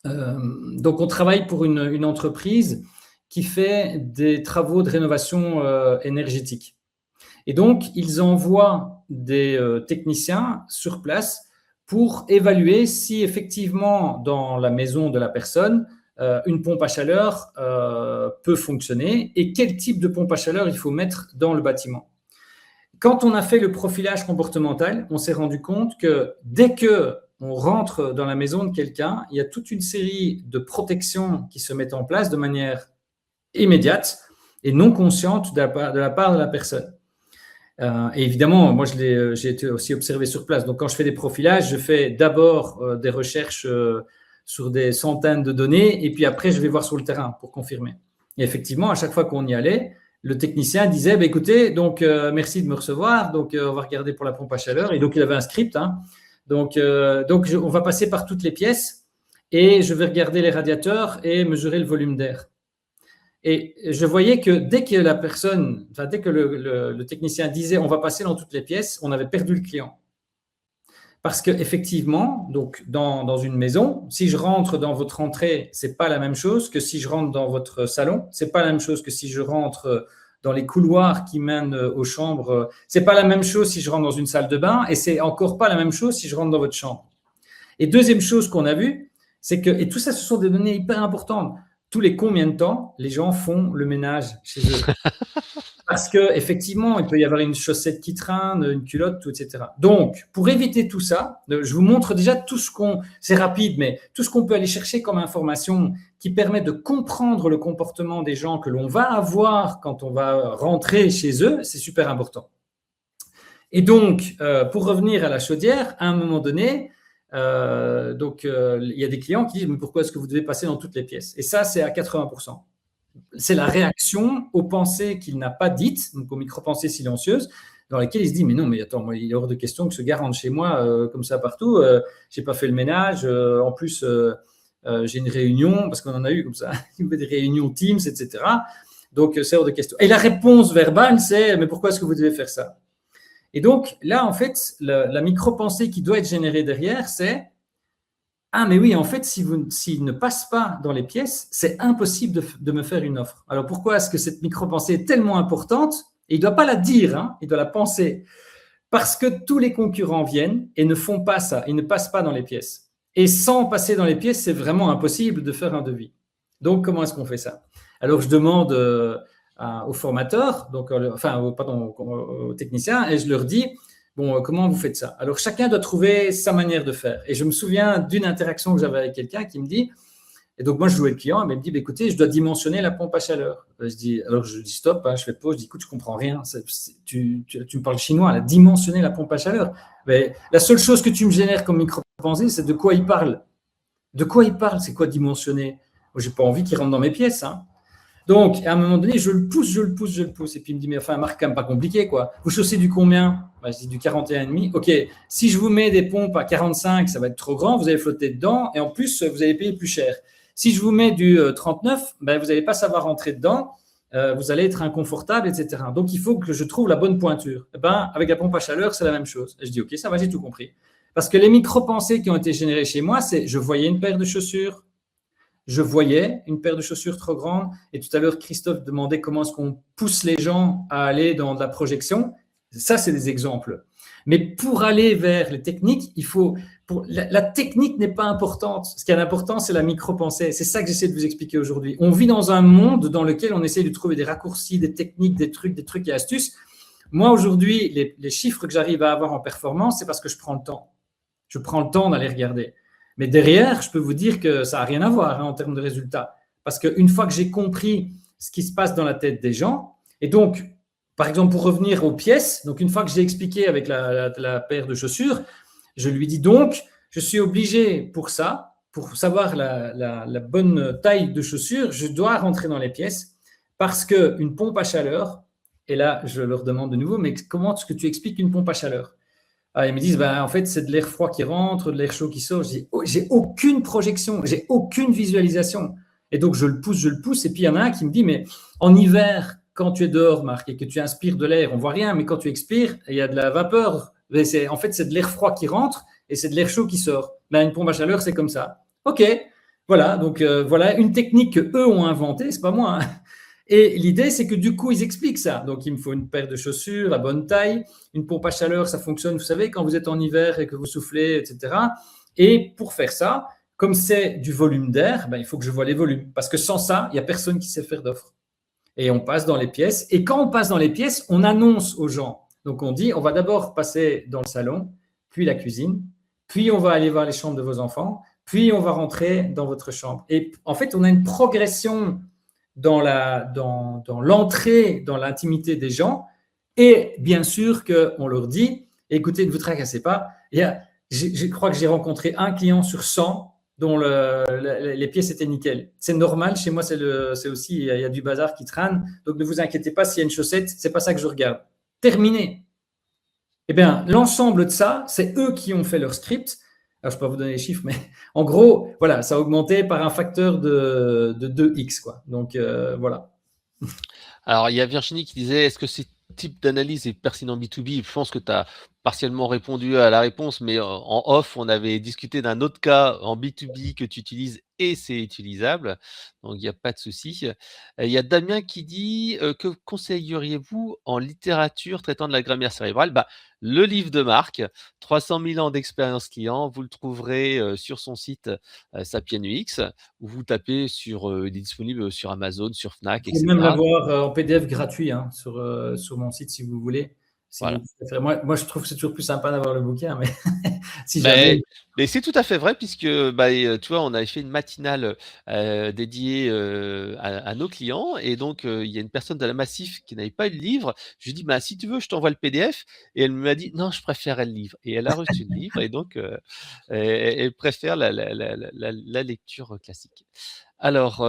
S2: Donc, on travaille pour une entreprise qui fait des travaux de rénovation énergétique. Et donc, ils envoient des techniciens sur place pour évaluer si effectivement, dans la maison de la personne, une pompe à chaleur peut fonctionner et quel type de pompe à chaleur il faut mettre dans le bâtiment. Quand on a fait le profilage comportemental, on s'est rendu compte que dès qu'on rentre dans la maison de quelqu'un, il y a toute une série de protections qui se mettent en place de manière immédiate et non consciente de la part de la personne. Et évidemment, moi, j'ai été aussi observé sur place. Donc, quand je fais des profilages, je fais d'abord des recherches sur des centaines de données et puis après, je vais voir sur le terrain pour confirmer. Et effectivement, à chaque fois qu'on y allait, le technicien disait, écoutez, donc merci de me recevoir, donc on va regarder pour la pompe à chaleur. Et donc, il avait un script. Donc on va passer par toutes les pièces et je vais regarder les radiateurs et mesurer le volume d'air. Et je voyais que dès que le technicien disait on va passer dans toutes les pièces, on avait perdu le client. Parce qu'effectivement, donc dans une maison, si je rentre dans votre entrée, ce n'est pas la même chose que si je rentre dans votre salon. Ce n'est pas la même chose que si je rentre dans les couloirs qui mènent aux chambres. C'est pas la même chose si je rentre dans une salle de bain et c'est encore pas la même chose si je rentre dans votre chambre. Et deuxième chose qu'on a vue, c'est que, et tout ça, ce sont des données hyper importantes, tous les combien de temps les gens font le ménage chez eux. Parce qu'effectivement, il peut y avoir une chaussette qui traîne, une culotte, tout, etc. Donc, pour éviter tout ça, je vous montre déjà tout ce qu'on… C'est rapide, mais tout ce qu'on peut aller chercher comme information qui permet de comprendre le comportement des gens que l'on va avoir quand on va rentrer chez eux, c'est super important. Et donc, pour revenir à la chaudière, à un moment donné, il y a des clients qui disent « Mais pourquoi est-ce que vous devez passer dans toutes les pièces ?» Et ça, c'est à 80%. C'est la réaction aux pensées qu'il n'a pas dites, donc aux micro-pensées silencieuses, dans lesquelles il se dit « Mais non, mais attends, moi, il est hors de question que ce gars rentre chez moi comme ça partout. J'ai pas fait le ménage. En plus, j'ai une réunion, parce qu'on en a eu comme ça, des réunions Teams, etc. Donc, c'est hors de question. » Et la réponse verbale, c'est « Mais pourquoi est-ce que vous devez faire ça ?» Et donc, là, en fait, la micro-pensée qui doit être générée derrière, c'est « Ah, mais oui, en fait, s'il ne passe pas dans les pièces, c'est impossible de me faire une offre. » Alors, pourquoi est-ce que cette micro-pensée est tellement importante? Et il ne doit pas la dire, hein, il doit la penser. Parce que tous les concurrents viennent et ne font pas ça, ils ne passent pas dans les pièces. Et sans passer dans les pièces, c'est vraiment impossible de faire un devis. Donc, comment est-ce qu'on fait ça? Alors, je demande aux formateurs, aux techniciens, et je leur dis, bon, comment vous faites ça? Alors, chacun doit trouver sa manière de faire. Et je me souviens d'une interaction que j'avais avec quelqu'un qui me dit, et donc moi, je jouais le client, et il me dit, écoutez, je dois dimensionner la pompe à chaleur. Alors, je dis stop, hein, je fais pause, je dis, écoute, je comprends rien. Tu me parles chinois, là, dimensionner la pompe à chaleur. Mais la seule chose que tu me génères comme micro-pensée, c'est de quoi il parle. De quoi il parle? C'est quoi dimensionner? Moi, j'ai pas envie qu'il rentre dans mes pièces, hein. Donc, à un moment donné, je le pousse. Et puis, il me dit, mais enfin, Marc, quand même pas compliqué, quoi. Vous chaussez du combien? Je dis du 41,5. OK, si je vous mets des pompes à 45, ça va être trop grand, vous allez flotter dedans, et en plus, vous allez payer plus cher. Si je vous mets du 39, vous n'allez pas savoir rentrer dedans, vous allez être inconfortable, etc. Donc, il faut que je trouve la bonne pointure. Avec la pompe à chaleur, c'est la même chose. Et je dis, OK, ça va, j'ai tout compris. Parce que les micro-pensées qui ont été générées chez moi, c'est je voyais une paire de chaussures, je voyais une paire de chaussures trop grande. Et tout à l'heure, Christophe demandait comment est-ce qu'on pousse les gens à aller dans de la projection. Ça, c'est des exemples. Mais pour aller vers les techniques, la technique n'est pas importante. Ce qui est important, c'est la micro-pensée. C'est ça que j'essaie de vous expliquer aujourd'hui. On vit dans un monde dans lequel on essaie de trouver des raccourcis, des techniques, des trucs et astuces. Moi, aujourd'hui, les chiffres que j'arrive à avoir en performance, c'est parce que je prends le temps. Je prends le temps d'aller regarder. Mais derrière, je peux vous dire que ça n'a rien à voir en termes de résultats. Parce qu'une fois que j'ai compris ce qui se passe dans la tête des gens, et donc, par exemple, pour revenir aux pièces, donc une fois que j'ai expliqué avec la paire de chaussures, je lui dis donc, je suis obligé pour ça, pour savoir la bonne taille de chaussures, je dois rentrer dans les pièces parce qu'une pompe à chaleur, et là, je leur demande de nouveau, mais comment est-ce que tu expliques une pompe à chaleur? Ils me disent, en fait, c'est de l'air froid qui rentre, de l'air chaud qui sort. Je dis, j'ai aucune projection, j'ai aucune visualisation. Et donc, je le pousse. Et puis, il y en a un qui me dit, mais en hiver, quand tu es dehors, Marc, et que tu inspires de l'air, on voit rien, mais quand tu expires, il y a de la vapeur. En fait, c'est de l'air froid qui rentre et c'est de l'air chaud qui sort. Une pompe à chaleur, c'est comme ça. OK, voilà. Donc, voilà une technique qu'eux ont inventée, c'est pas moi, hein. Et l'idée, c'est que du coup, ils expliquent ça. Donc, il me faut une paire de chaussures à bonne taille. Une pompe à chaleur, ça fonctionne, vous savez, quand vous êtes en hiver et que vous soufflez, etc. Et pour faire ça, comme c'est du volume d'air, il faut que je vois les volumes. Parce que sans ça, il n'y a personne qui sait faire d'offre. Et on passe dans les pièces. Et quand on passe dans les pièces, on annonce aux gens. Donc, on dit, on va d'abord passer dans le salon, puis la cuisine, puis on va aller voir les chambres de vos enfants, puis on va rentrer dans votre chambre. Et en fait, on a une progression dans l'entrée, dans l'intimité des gens. Et bien sûr qu'on leur dit, écoutez, ne vous tracassez pas. Je crois que j'ai rencontré un client sur 100 dont les pièces étaient nickel. C'est normal, chez moi, c'est aussi, il y a du bazar qui traîne. Donc, ne vous inquiétez pas, s'il y a une chaussette, ce n'est pas ça que je regarde. Terminé. Eh bien, l'ensemble de ça, c'est eux qui ont fait leur script. Alors, je ne peux pas vous donner les chiffres, mais en gros, voilà, ça a augmenté par un facteur de 2x, quoi. Donc, voilà.
S1: Alors, il y a Virginie qui disait, est-ce que ce type d'analyse est pertinent B2B? Je pense que tu as partiellement répondu à la réponse, mais en off, on avait discuté d'un autre cas en B2B que tu utilises et c'est utilisable, donc il y a pas de souci. Il y a Damien qui dit, que conseilleriez-vous en littérature traitant de la grammaire cérébrale? Bah, le livre de Marc, 300 000 ans d'expérience client, vous le trouverez, sur son site, Sapiens UX, ou vous tapez sur, il est disponible sur Amazon, sur Fnac,
S2: Vous
S1: et
S2: pouvez même
S1: cetera.
S2: l'avoir en PDF gratuit hein, sur mon site si vous voulez. Si vous
S1: Voilà.
S2: préférez. Moi, je trouve que c'est toujours plus sympa d'avoir le bouquin, mais si jamais.
S1: Mais c'est tout à fait vrai puisque, bah, tu vois, on avait fait une matinale, dédiée, à nos clients et donc, il y a une personne de la Massif qui n'avait pas eu le livre. Je lui ai dit: «Bah, si tu veux, je t'envoie le PDF» et elle m'a dit: «Non, je préférais le livre» et elle a reçu le livre et donc, elle préfère la lecture classique. Alors,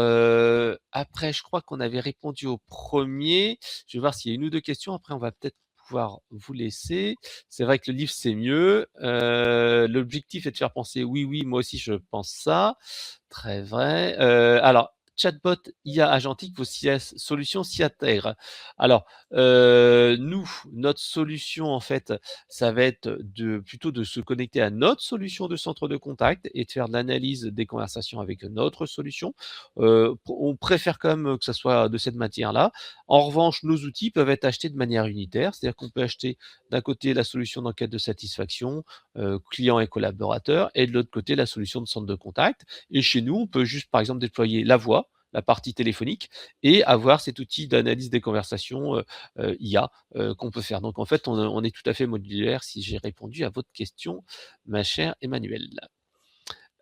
S1: après, je crois qu'on avait répondu au premier. Je vais voir s'il y a une ou 2 questions. Après, on va peut-être pouvoir vous laisser. C'est vrai que le livre, c'est mieux. L'objectif est de faire penser: «Oui, oui, moi aussi je pense ça». Très vrai. Alors, chatbot IA agentique, vos solutions s'y intègrent. Alors, nous, notre solution, en fait, ça va être plutôt de se connecter à notre solution de centre de contact et de faire de l'analyse des conversations avec notre solution. On préfère quand même que ça soit de cette matière-là. En revanche, nos outils peuvent être achetés de manière unitaire, c'est-à-dire qu'on peut acheter d'un côté la solution d'enquête de satisfaction, client et collaborateur, et de l'autre côté la solution de centre de contact. Et chez nous, on peut juste, par exemple, déployer la voix, la partie téléphonique, et avoir cet outil d'analyse des conversations IA qu'on peut faire. Donc en fait, on est tout à fait modulaire si j'ai répondu à votre question, ma chère Emmanuelle.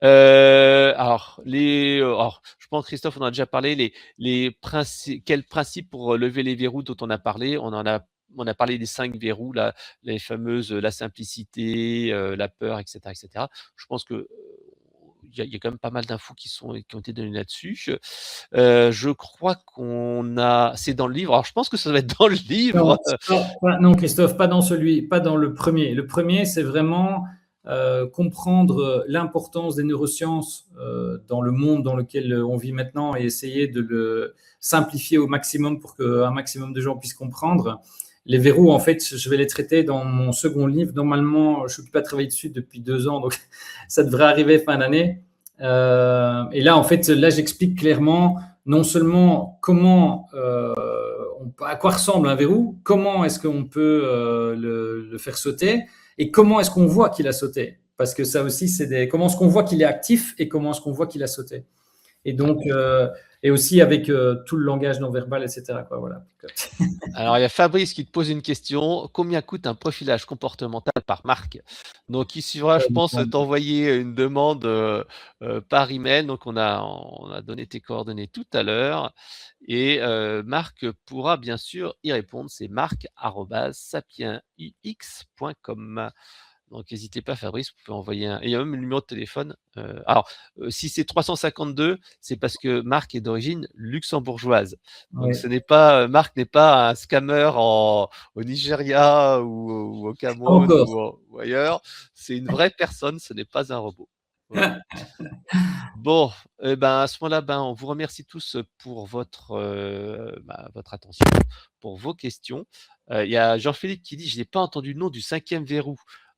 S1: Alors, je pense, Christophe, on en a déjà parlé, quels principes pour lever les verrous dont on a parlé. On a parlé des 5 verrous, les fameuses, la simplicité, la peur, etc., etc. Je pense que il y a quand même pas mal d'infos qui ont été données là-dessus. Je crois c'est dans le livre. Alors, je pense que ça doit être dans le livre.
S2: Non, Christophe, pas dans le premier. Le premier, c'est vraiment comprendre l'importance des neurosciences dans le monde dans lequel on vit maintenant et essayer de le simplifier au maximum pour qu'un maximum de gens puissent comprendre. Les verrous, en fait, je vais les traiter dans mon second livre. Normalement, je ne suis pas travaillé dessus depuis 2 ans, donc ça devrait arriver fin d'année. Et là, en fait, là, j'explique clairement non seulement à quoi ressemble un verrou, comment est-ce qu'on peut le faire sauter et comment est-ce qu'on voit qu'il a sauté. Parce que ça aussi, c'est comment est-ce qu'on voit qu'il est actif et comment est-ce qu'on voit qu'il a sauté. Et donc, et aussi avec tout le langage non verbal, etc. Quoi, voilà.
S1: Alors, il y a Fabrice qui te pose une question. Combien coûte un profilage comportemental par marque? Donc, il suffira, je pense, t'envoyer une demande par email. Donc, on a donné tes coordonnées tout à l'heure. Et Marc pourra bien sûr y répondre. C'est marc@sapiensux.com. Donc, n'hésitez pas, Fabrice, vous pouvez envoyer il y a même le numéro de téléphone. Si c'est 352, c'est parce que Marc est d'origine luxembourgeoise. Donc,
S2: Ouais.
S1: Marc n'est pas un scammer au Nigeria ou au Cameroun
S2: Encore.
S1: ou ailleurs. C'est une vraie personne, ce n'est pas un robot. Voilà. Bon, à ce moment-là, on vous remercie tous pour votre attention, pour vos questions. Il y a Jean-Philippe qui dit: «Je n'ai pas entendu le nom du 5e verrou».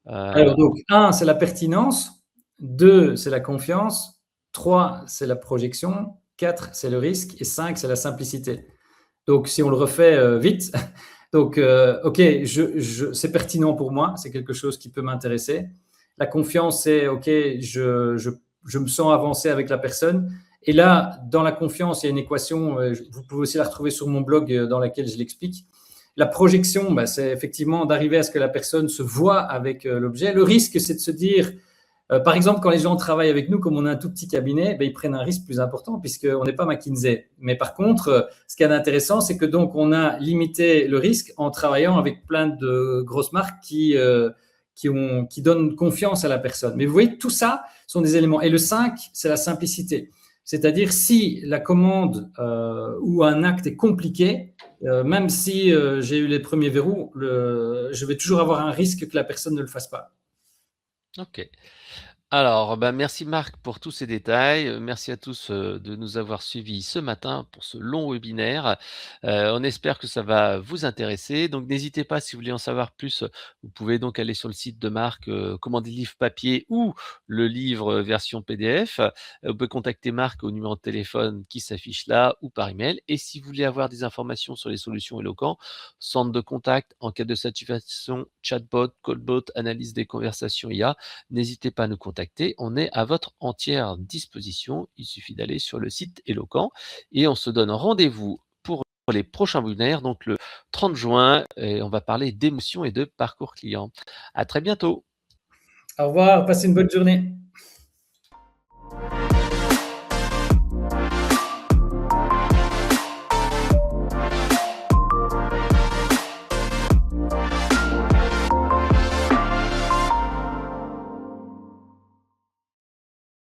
S2: Alors, donc, 1, c'est la pertinence. 2, c'est la confiance. 3, c'est la projection. 4, c'est le risque. Et 5, c'est la simplicité. Donc, si on le refait vite, donc, OK, c'est pertinent pour moi, c'est quelque chose qui peut m'intéresser. La confiance, c'est OK, je me sens avancer avec la personne. Et là, dans la confiance, il y a une équation, vous pouvez aussi la retrouver sur mon blog dans laquelle je l'explique. La projection, c'est effectivement d'arriver à ce que la personne se voit avec l'objet. Le risque, c'est de se dire, par exemple, quand les gens travaillent avec nous, comme on a un tout petit cabinet, ils prennent un risque plus important puisqu'on n'est pas McKinsey. Mais par contre, ce qui est intéressant, c'est que donc on a limité le risque en travaillant avec plein de grosses marques qui donnent confiance à la personne. Mais vous voyez, tout ça sont des éléments. Et le 5, c'est la simplicité. C'est-à-dire, si la commande ou un acte est compliqué, même si j'ai eu les premiers verrous, je vais toujours avoir un risque que la personne ne le fasse pas.
S1: OK. Alors, bah, merci Marc pour tous ces détails. Merci à tous de nous avoir suivis ce matin pour ce long webinaire. On espère que ça va vous intéresser. Donc, n'hésitez pas, si vous voulez en savoir plus, vous pouvez donc aller sur le site de Marc, commander le livre papier ou le livre version PDF. Vous pouvez contacter Marc au numéro de téléphone qui s'affiche là ou par email. Et si vous voulez avoir des informations sur les solutions Eloquent, centre de contact en cas de satisfaction, chatbot, callbot, analyse des conversations IA, n'hésitez pas à nous contacter. On est à votre entière disposition. Il suffit d'aller sur le site Eloquent et on se donne rendez-vous pour les prochains webinaires, donc le 30 juin, et on va parler d'émotion et de parcours client. À très bientôt.
S2: Au revoir, passez une bonne journée.